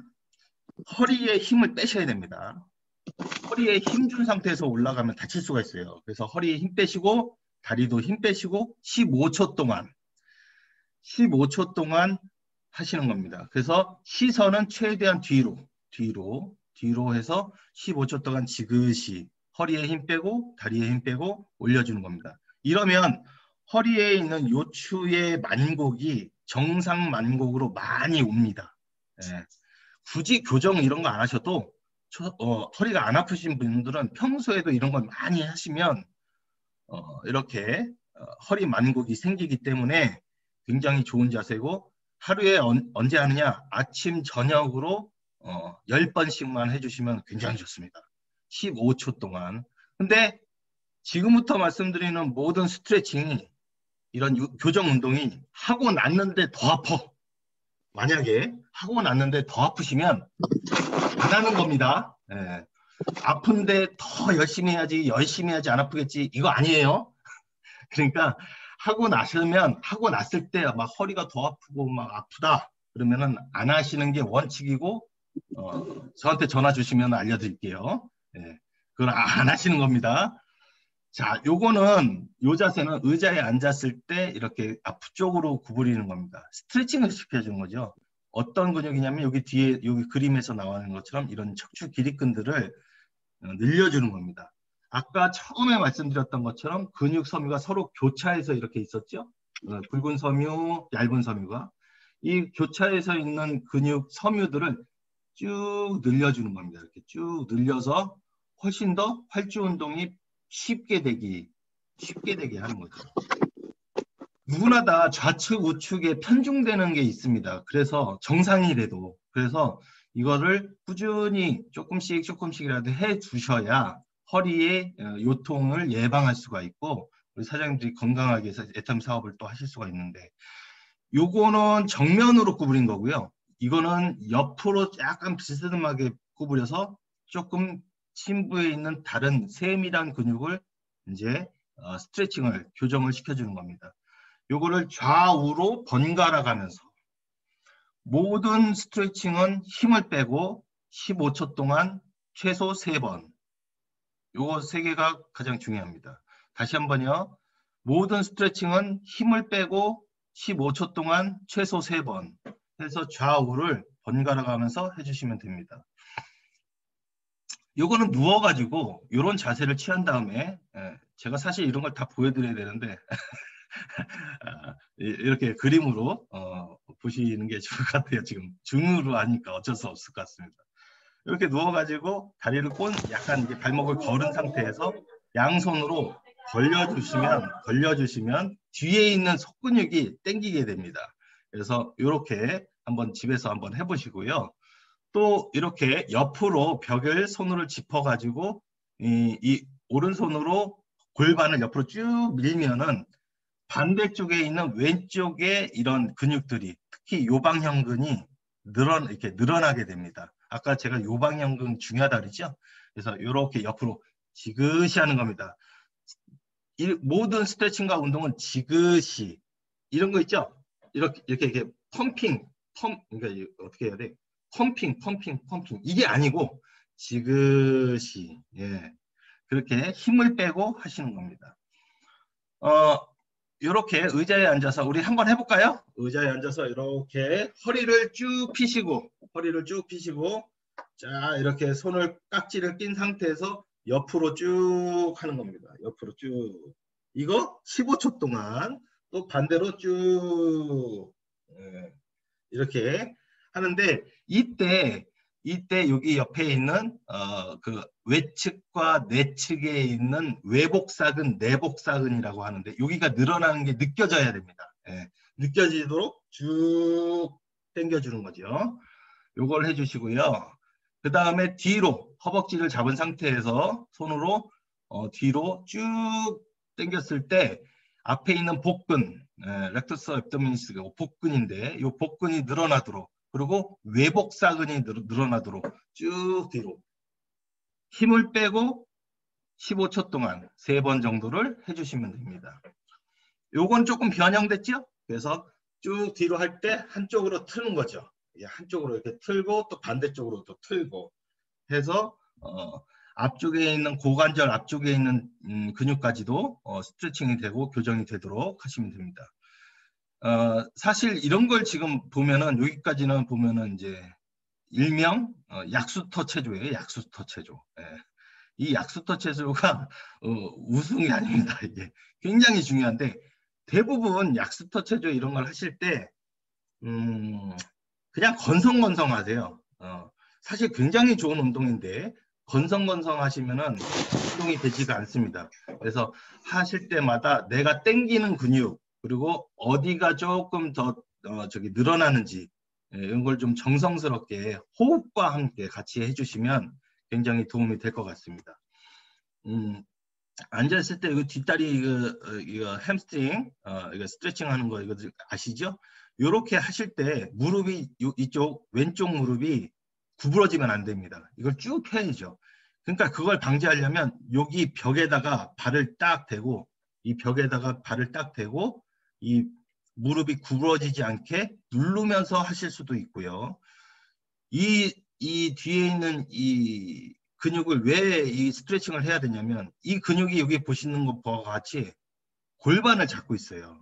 허리에 힘을 빼셔야 됩니다. 허리에 힘 준 상태에서 올라가면 다칠 수가 있어요. 그래서 허리에 힘 빼시고 다리도 힘 빼시고 15초 동안 하시는 겁니다. 그래서 시선은 최대한 뒤로 해서 15초 동안 지그시 허리에 힘 빼고 다리에 힘 빼고 올려주는 겁니다. 이러면 허리에 있는 요추의 만곡이 정상 만곡으로 많이 옵니다. 예. 굳이 교정 이런 거 안 하셔도 허리가 안 아프신 분들은 평소에도 이런 걸 많이 하시면 이렇게 허리 만곡이 생기기 때문에 굉장히 좋은 자세고 하루에 언제 하느냐? 아침, 저녁으로 10번씩만 해주시면 굉장히 좋습니다. 15초 동안. 근데 지금부터 말씀드리는 모든 스트레칭이 이런 교정 운동이 하고 났는데 더 아파. 만약에 하고 났는데 더 아프시면 안 하는 겁니다. 예. 아픈데 더 열심히 해야지 안 아프겠지 이거 아니에요. 그러니까 하고 났을 때 막 허리가 더 아프고 막 아프다 그러면은 안 하시는 게 원칙이고 저한테 전화 주시면 알려드릴게요. 예. 그걸 안 하시는 겁니다. 자, 요 자세는 의자에 앉았을 때 이렇게 앞쪽으로 구부리는 겁니다. 스트레칭을 시켜주는 거죠. 어떤 근육이냐면 여기 뒤에 여기 그림에서 나오는 것처럼 이런 척추 기립근들을 늘려주는 겁니다. 아까 처음에 말씀드렸던 것처럼 근육 섬유가 서로 교차해서 이렇게 있었죠. 굵은 섬유, 얇은 섬유가 이 교차해서 있는 근육 섬유들을 쭉 늘려주는 겁니다. 이렇게 쭉 늘려서 훨씬 더 활주 운동이 쉽게 되게 하는 거죠. 누구나 다 좌측, 우측에 편중되는 게 있습니다. 그래서 정상이래도. 그래서 이거를 꾸준히 조금씩이라도 해 주셔야 허리의 요통을 예방할 수가 있고 우리 사장님들이 건강하게 해서 애탐 사업을 또 하실 수가 있는데 요거는 정면으로 구부린 거고요. 이거는 옆으로 약간 비스듬하게 구부려서 조금 심부에 있는 다른 세밀한 근육을 이제 스트레칭을 교정을 시켜주는 겁니다. 요거를 좌우로 번갈아 가면서 모든 스트레칭은 힘을 빼고 15초 동안 최소 3번. 요거 3개가 가장 중요합니다. 다시 한번요. 모든 스트레칭은 힘을 빼고 15초 동안 최소 3번 해서 좌우를 번갈아 가면서 해주시면 됩니다. 요거는 누워가지고 이런 자세를 취한 다음에 제가 사실 이런 걸 다 보여드려야 되는데 이렇게 그림으로 보시는 게 좋을 것 같아요. 지금 줌으로 하니까 어쩔 수 없을 것 같습니다. 이렇게 누워가지고 다리를 약간 이제 발목을 걸은 상태에서 양손으로 벌려주시면 뒤에 있는 속근육이 당기게 됩니다. 그래서 이렇게 한번 집에서 한번 해보시고요. 또 이렇게 옆으로 벽을 손으로 짚어가지고 이 오른손으로 골반을 옆으로 쭉 밀면은 반대쪽에 있는 왼쪽에 이런 근육들이 특히 요방형근이 이렇게 늘어나게 됩니다. 아까 제가 요방형근 중요하다 그랬죠? 그래서 이렇게 옆으로 지그시 하는 겁니다. 모든 스트레칭과 운동은 지그시 이런 거 있죠? 이렇게 그러니까 어떻게 해야 돼? 펌핑. 이게 아니고 지그시, 예. 그렇게 힘을 빼고 하시는 겁니다. 이렇게 의자에 앉아서 우리 한번 해볼까요? 의자에 앉아서 이렇게 허리를 쭉 펴시고, 자, 이렇게 손을 깍지를 낀 상태에서 옆으로 쭉 하는 겁니다. 옆으로 쭉. 이거 15초 동안 또 반대로 쭉, 예, 이렇게 하는데, 이때 여기 옆에 있는 그 외측과 내측에 있는 외복사근, 내복사근이라고 하는데 여기가 늘어나는 게 느껴져야 됩니다. 예, 느껴지도록 쭉 당겨주는 거죠. 요걸 해주시고요. 그 다음에 뒤로 허벅지를 잡은 상태에서 손으로 뒤로 쭉 당겼을 때 앞에 있는 복근, 렉터스 앱도미니스가 복근인데 이 복근이 늘어나도록, 그리고 외복사근이 늘어나도록 쭉 뒤로 힘을 빼고 15초 동안 3번 정도를 해주시면 됩니다. 요건 조금 변형됐죠? 그래서 쭉 뒤로 할 때 한쪽으로 트는 거죠. 한쪽으로 이렇게 틀고 또 반대쪽으로 또 틀고 해서 앞쪽에 있는 고관절 앞쪽에 있는 근육까지도 스트레칭이 되고 교정이 되도록 하시면 됩니다. 사실 이런 걸 지금 보면은 여기까지는 보면은 이제 일명 약수터 체조예요. 약수터 체조. 예. 이 약수터 체조가 우승이 아닙니다. 이게 굉장히 중요한데 대부분 약수터 체조 이런 걸 하실 때 그냥 건성건성하세요. 사실 굉장히 좋은 운동인데 건성건성 하시면은 운동이 되지가 않습니다. 그래서 하실 때마다 내가 땡기는 근육, 그리고 어디가 조금 더 늘어나는지, 이런 걸 좀 정성스럽게 호흡과 함께 같이 해주시면 굉장히 도움이 될 것 같습니다. 앉았을 때 뒷다리 이거 햄스트링 이거 스트레칭 하는 거 이거 아시죠? 이렇게 하실 때 무릎이 이쪽 왼쪽 무릎이 구부러지면 안 됩니다. 이걸 쭉 펴야죠. 그러니까 그걸 방지하려면 여기 벽에다가 발을 딱 대고, 이 벽에다가 발을 딱 대고 이 무릎이 구부러지지 않게 누르면서 하실 수도 있고요. 이 뒤에 있는 이 근육을 왜 이 스트레칭을 해야 되냐면 이 근육이 여기 보시는 것과 같이 골반을 잡고 있어요.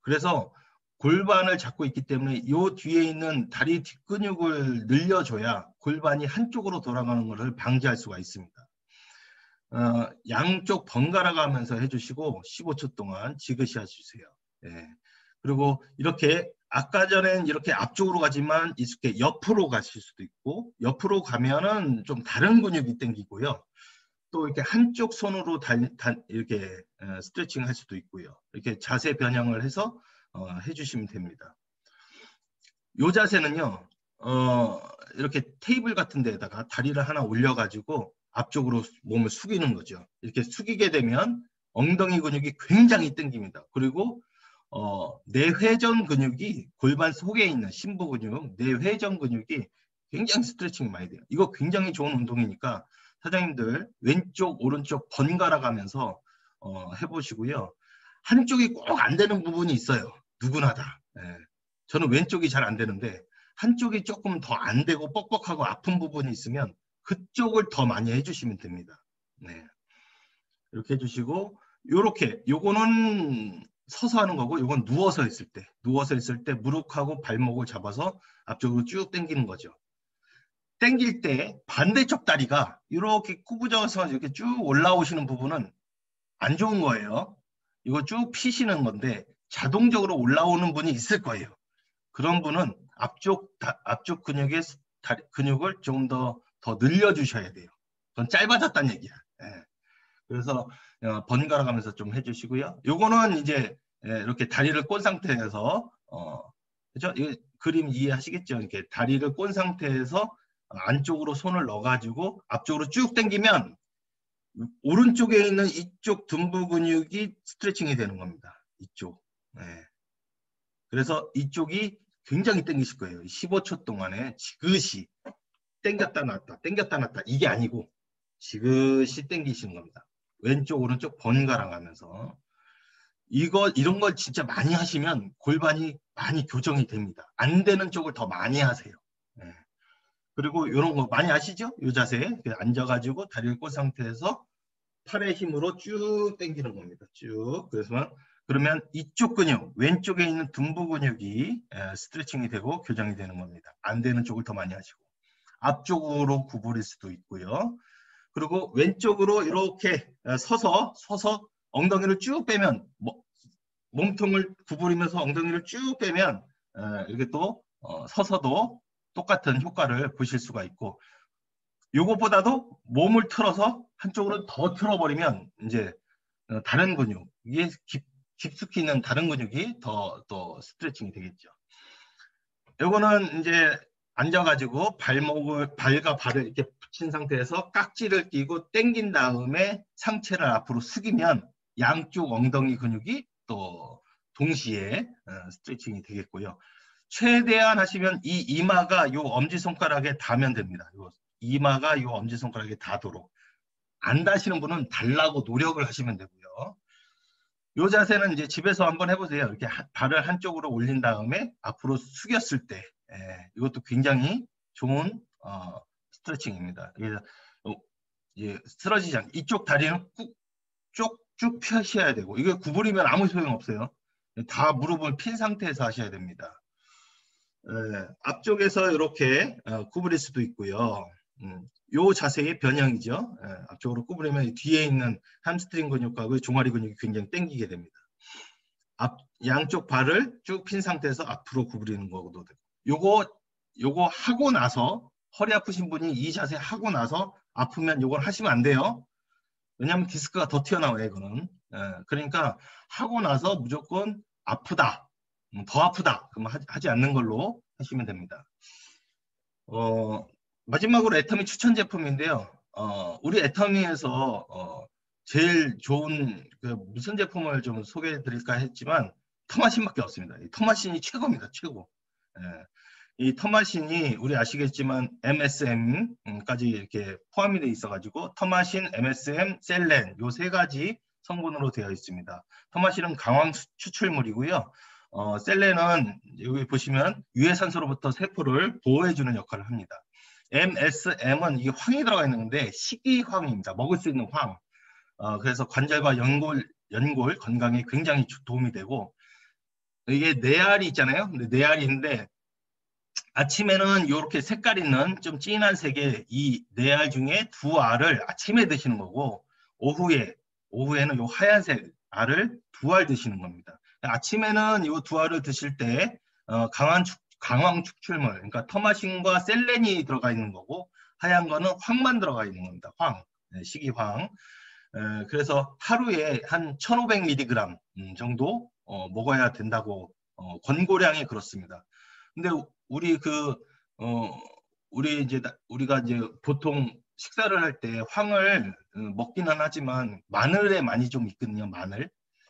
그래서 골반을 잡고 있기 때문에 이 뒤에 있는 다리 뒷근육을 늘려줘야 골반이 한쪽으로 돌아가는 것을 방지할 수가 있습니다. 양쪽 번갈아 가면서 해주시고 15초 동안 지그시 해주세요. 예. 그리고 이렇게 아까 전엔 이렇게 앞쪽으로 가지만 이렇게 옆으로 가실 수도 있고, 옆으로 가면은 좀 다른 근육이 당기고요. 또 이렇게 한쪽 손으로 이렇게 스트레칭 할 수도 있고요. 이렇게 자세 변형을 해서 해주시면 됩니다. 이 자세는요, 이렇게 테이블 같은 데다가 다리를 하나 올려가지고 앞쪽으로 몸을 숙이는 거죠. 이렇게 숙이게 되면 엉덩이 근육이 굉장히 당깁니다. 그리고 내회전 근육이 골반 속에 있는 심부 근육, 내회전 근육이 굉장히 스트레칭이 많이 돼요. 이거 굉장히 좋은 운동이니까 사장님들 왼쪽, 오른쪽 번갈아 가면서 해보시고요. 한쪽이 꼭 안 되는 부분이 있어요. 누구나 다. 예. 저는 왼쪽이 잘 안 되는데 한쪽이 조금 더 안 되고 뻑뻑하고 아픈 부분이 있으면 그쪽을 더 많이 해주시면 됩니다. 네. 이렇게 해주시고, 요거는 서서 하는 거고, 요건 누워서 있을 때 무릎하고 발목을 잡아서 앞쪽으로 쭉 당기는 거죠. 당길 때 반대쪽 다리가 이렇게 구부정해서 이렇게 쭉 올라오시는 부분은 안 좋은 거예요. 이거 쭉 피시는 건데 자동적으로 올라오는 분이 있을 거예요. 그런 분은 앞쪽 근육을 조금 더 늘려주셔야 돼요. 그건 짧아졌다는 얘기야. 예. 그래서 번갈아 가면서 좀 해주시고요. 요거는 이제 이렇게 다리를 꼰 상태에서 그죠? 이 그림 이해하시겠죠? 이렇게 다리를 꼰 상태에서 안쪽으로 손을 넣어가지고 앞쪽으로 쭉 당기면 오른쪽에 있는 이쪽 둔부 근육이 스트레칭이 되는 겁니다. 이쪽. 네. 그래서 이쪽이 굉장히 당기실 거예요. 15초 동안에 지그시 당겼다 놨다 이게 아니고 지그시 당기시는 겁니다. 왼쪽 오른쪽 번갈아 가면서. 이런 걸 진짜 많이 하시면 골반이 많이 교정이 됩니다. 안 되는 쪽을 더 많이 하세요. 예. 그리고 이런 거 많이 아시죠? 이 자세. 앉아가지고 다리를 꽂은 상태에서 팔의 힘으로 쭉 당기는 겁니다. 쭉. 그러면 이쪽 근육, 왼쪽에 있는 등부 근육이 스트레칭이 되고 교정이 되는 겁니다. 안 되는 쪽을 더 많이 하시고. 앞쪽으로 구부릴 수도 있고요. 그리고 왼쪽으로 이렇게 서서 엉덩이를 쭉 빼면 몸통을 구부리면서 엉덩이를 쭉 빼면 이렇게 또 서서도 똑같은 효과를 보실 수가 있고, 요것보다도 몸을 틀어서 한쪽으로 더 틀어버리면 이제 다른 근육, 이게 깊숙이 있는 다른 근육이 더 스트레칭이 되겠죠. 요거는 이제 앉아가지고 발과 발을 이렇게 붙인 상태에서 깍지를 끼고 당긴 다음에 상체를 앞으로 숙이면 양쪽 엉덩이 근육이 또 동시에 스트레칭이 되겠고요. 최대한 하시면 이 이마가 요 엄지손가락에 닿으면 됩니다. 이마가 요 엄지손가락에 닿도록. 안 닿으시는 분은 달라고 노력을 하시면 되고요. 요 자세는 이제 집에서 한번 해보세요. 이렇게 발을 한쪽으로 올린 다음에 앞으로 숙였을 때, 이것도 굉장히 좋은 스트레칭입니다. 그래서 쓰러지지 않게 이쪽 다리는 쭉 펴셔야 되고, 이거 구부리면 아무 소용 없어요. 다 무릎을 핀 상태에서 하셔야 됩니다. 앞쪽에서 이렇게 구부릴 수도 있고요. 요 자세의 변형이죠. 앞쪽으로 구부리면 뒤에 있는 hamstring 근육과 그 종아리 근육이 굉장히 당기게 됩니다. 양쪽 발을 쭉 핀 상태에서 앞으로 구부리는 거도 되고, 요거 하고 나서, 허리 아프신 분이 이 자세 하고 나서 아프면 요걸 하시면 안 돼요. 왜냐하면 디스크가 더 튀어나와요, 이거는. 그러니까 하고 나서 무조건 아프다, 더 아프다, 그럼 하지 않는 걸로 하시면 됩니다. 마지막으로 애터미 추천 제품인데요. 우리 애터미에서 제일 좋은 무슨 제품을 좀 소개해 드릴까 했지만 터마신밖에 없습니다. 이 터마신이 최고입니다. 최고. 이 터마신이 우리 아시겠지만 MSM까지 이렇게 포함이 되어 있어가지고 터마신, MSM, 셀렌 요 세 가지 성분으로 되어 있습니다. 터마신은 강황 추출물이고요. 셀렌은 여기 보시면 유해산소로부터 세포를 보호해주는 역할을 합니다. MSM은 이게 황이 들어가 있는 건데 식이황입니다. 먹을 수 있는 황. 그래서 관절과 연골 건강에 굉장히 도움이 되고, 이게 뇌알이 있잖아요. 근데 뇌알인데 아침에는 이렇게 색깔 있는 좀 진한 색의 이 뇌알 중에 두 알을 아침에 드시는 거고, 오후에는 요 하얀색 알을 두 알 드시는 겁니다. 아침에는 이 두 알을 드실 때 강황 축출물, 그러니까 터마신과 셀렌이 들어가 있는 거고, 하얀 거는 황만 들어가 있는 겁니다. 황, 식이황. 그래서 하루에 한 1500mg 정도 먹어야 된다고 권고량이 그렇습니다. 근데 우리가 이제 보통 식사를 할 때 황을 먹기는 하지만 마늘에 많이 좀 있거든요.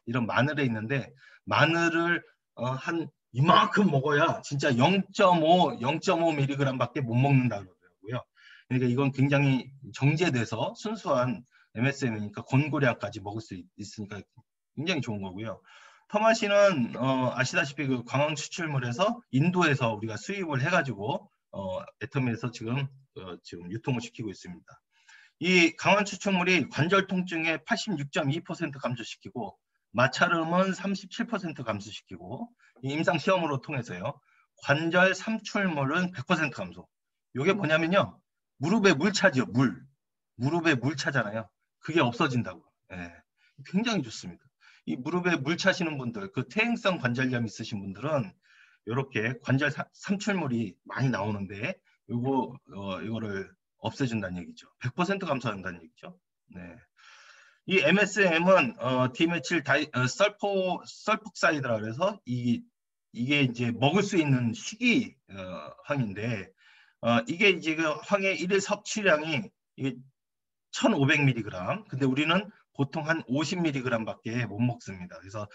이런 마늘에 있는데 마늘을 한 이만큼 먹어야 진짜 0.5mg밖에 못 먹는다 그러더라고요. 그러니까 이건 굉장히 정제돼서 순수한 MSM이니까 권고량까지 먹을 수 있으니까 굉장히 좋은 거고요. 터마신은 아시다시피 그 광황 추출물에서 인도에서 우리가 수입을 해가지고 애터미에서 지금 유통을 시키고 있습니다. 이 강황 추출물이 관절 통증에 86.2% 감소시키고 마찰음은 37% 감소시키고 임상 시험으로 통해서요. 관절 삼출물은 100% 감소. 이게 뭐냐면요. 무릎에 물 차죠. 무릎에 물 차잖아요. 그게 없어진다고. 굉장히 좋습니다. 이 무릎에 물 차시는 분들, 그 퇴행성 관절염 있으신 분들은 이렇게 관절 삼출물이 많이 나오는데 이거를 없애준다는 얘기죠. 100% 감소한다는 얘기죠. 네. 이 MSM은 디메칠 설폭사이드라 그래서 이게 이제 먹을 수 있는 식이황인데 이게 이제 그 황의 일일 섭취량이 이게 1500mg. 근데 우리는 보통 한 50mg밖에 못 먹습니다. 그래서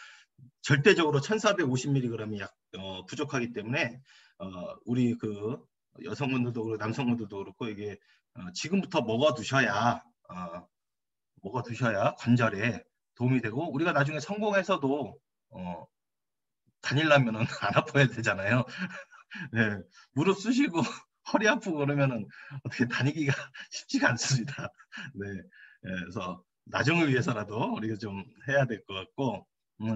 절대적으로 1450mg이 부족하기 때문에 우리 그 여성분들도 그렇고 남성분들도 그렇고 이게 지금부터 먹어두셔야 관절에 도움이 되고 우리가 나중에 성공해서도 다니려면은 안 아파야 되잖아요. 네, 무릎 쑤시고 허리 아프고 그러면은 어떻게 다니기가 쉽지가 않습니다. 네, 그래서 나중을 위해서라도 우리가 좀 해야 될 것 같고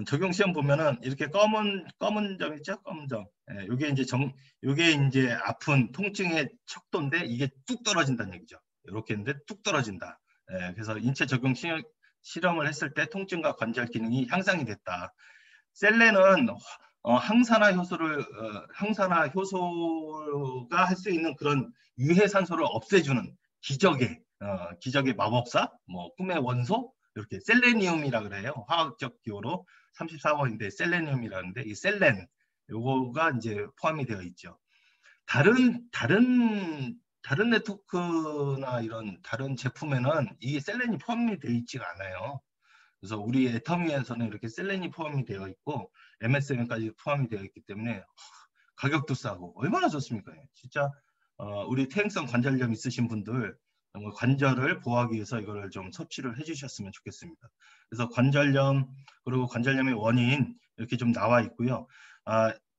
적용 시험 보면은 이렇게 검은 점 있죠? 검은 점. 예, 요게 이제 아픈 통증의 척도인데 이게 뚝 떨어진다는 얘기죠. 이렇게 했는데 뚝 떨어진다. 예, 그래서 인체 적용 실험을 했을 때 통증과 관절 기능이 향상이 됐다. 셀레는 항산화 효소가 할 수 있는 그런 유해 산소를 없애주는 기적의 마법사, 뭐 꿈의 원소, 이렇게 셀레니움이라 그래요. 화학적 기호로 34번인데 셀레니움이라는데 이 셀렌 요거가 이제 포함이 되어 있죠. 다른 네트워크나 이런 다른 제품에는 이 셀렌이 포함이 되어 있지가 않아요. 그래서 우리 애터미에서는 이렇게 셀렌이 포함이 되어 있고 MSM까지 포함이 되어 있기 때문에 가격도 싸고 얼마나 좋습니까? 진짜 우리 퇴행성 관절염 있으신 분들 관절을 보호하기 위해서 이거를 좀 섭취를 해주셨으면 좋겠습니다. 그래서 관절염 그리고 관절염의 원인 이렇게 좀 나와 있고요.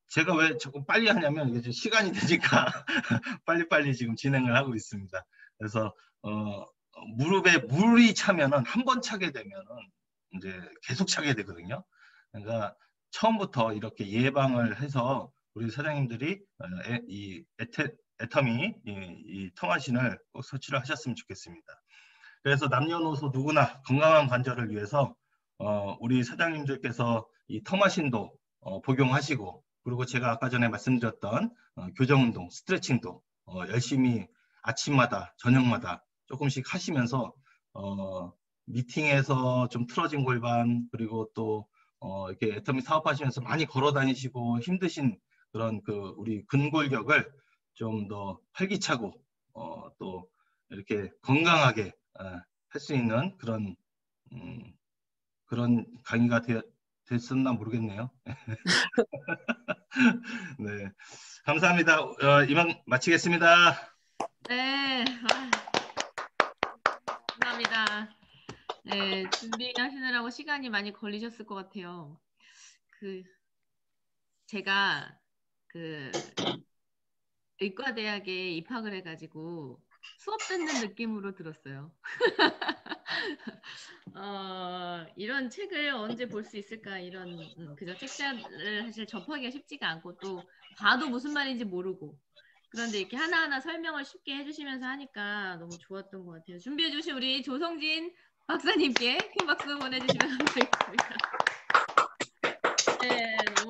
제가 왜 자꾸 빨리 하냐면 이게 시간이 되니까 빨리빨리 지금 진행을 하고 있습니다. 그래서 무릎에 물이 차면은 한 번 차게 되면은 이제 계속 차게 되거든요. 그러니까 처음부터 이렇게 예방을 해서 우리 사장님들이 이 애터미 이 터마신을 꼭 섭취를 하셨으면 좋겠습니다. 그래서 남녀노소 누구나 건강한 관절을 위해서 우리 사장님들께서 이 터마신도 복용하시고 그리고 제가 아까 전에 말씀드렸던 교정운동, 스트레칭도 열심히 아침마다 저녁마다 조금씩 하시면서 미팅에서 좀 틀어진 골반 그리고 또 이렇게 애터미 사업하시면서 많이 걸어 다니시고 힘드신 그런 우리 근골격을 좀 더 활기차고 또 이렇게 건강하게 할 수 있는 그런 강의가 됐었나 모르겠네요. 네, 감사합니다. 이만 마치겠습니다. 네, 감사합니다. 네, 준비하시느라고 시간이 많이 걸리셨을 것 같아요. 제가 의과대학에 입학을 해가지고 수업 듣는 느낌으로 들었어요. 이런 책을 언제 볼 수 있을까 이런 그저 책자를 사실 접하기가 쉽지가 않고 또 봐도 무슨 말인지 모르고 그런데 이렇게 하나하나 설명을 쉽게 해주시면서 하니까 너무 좋았던 것 같아요. 준비해 주신 우리 조성진 박사님께 큰 박수 보내주시면 감사하겠습니다.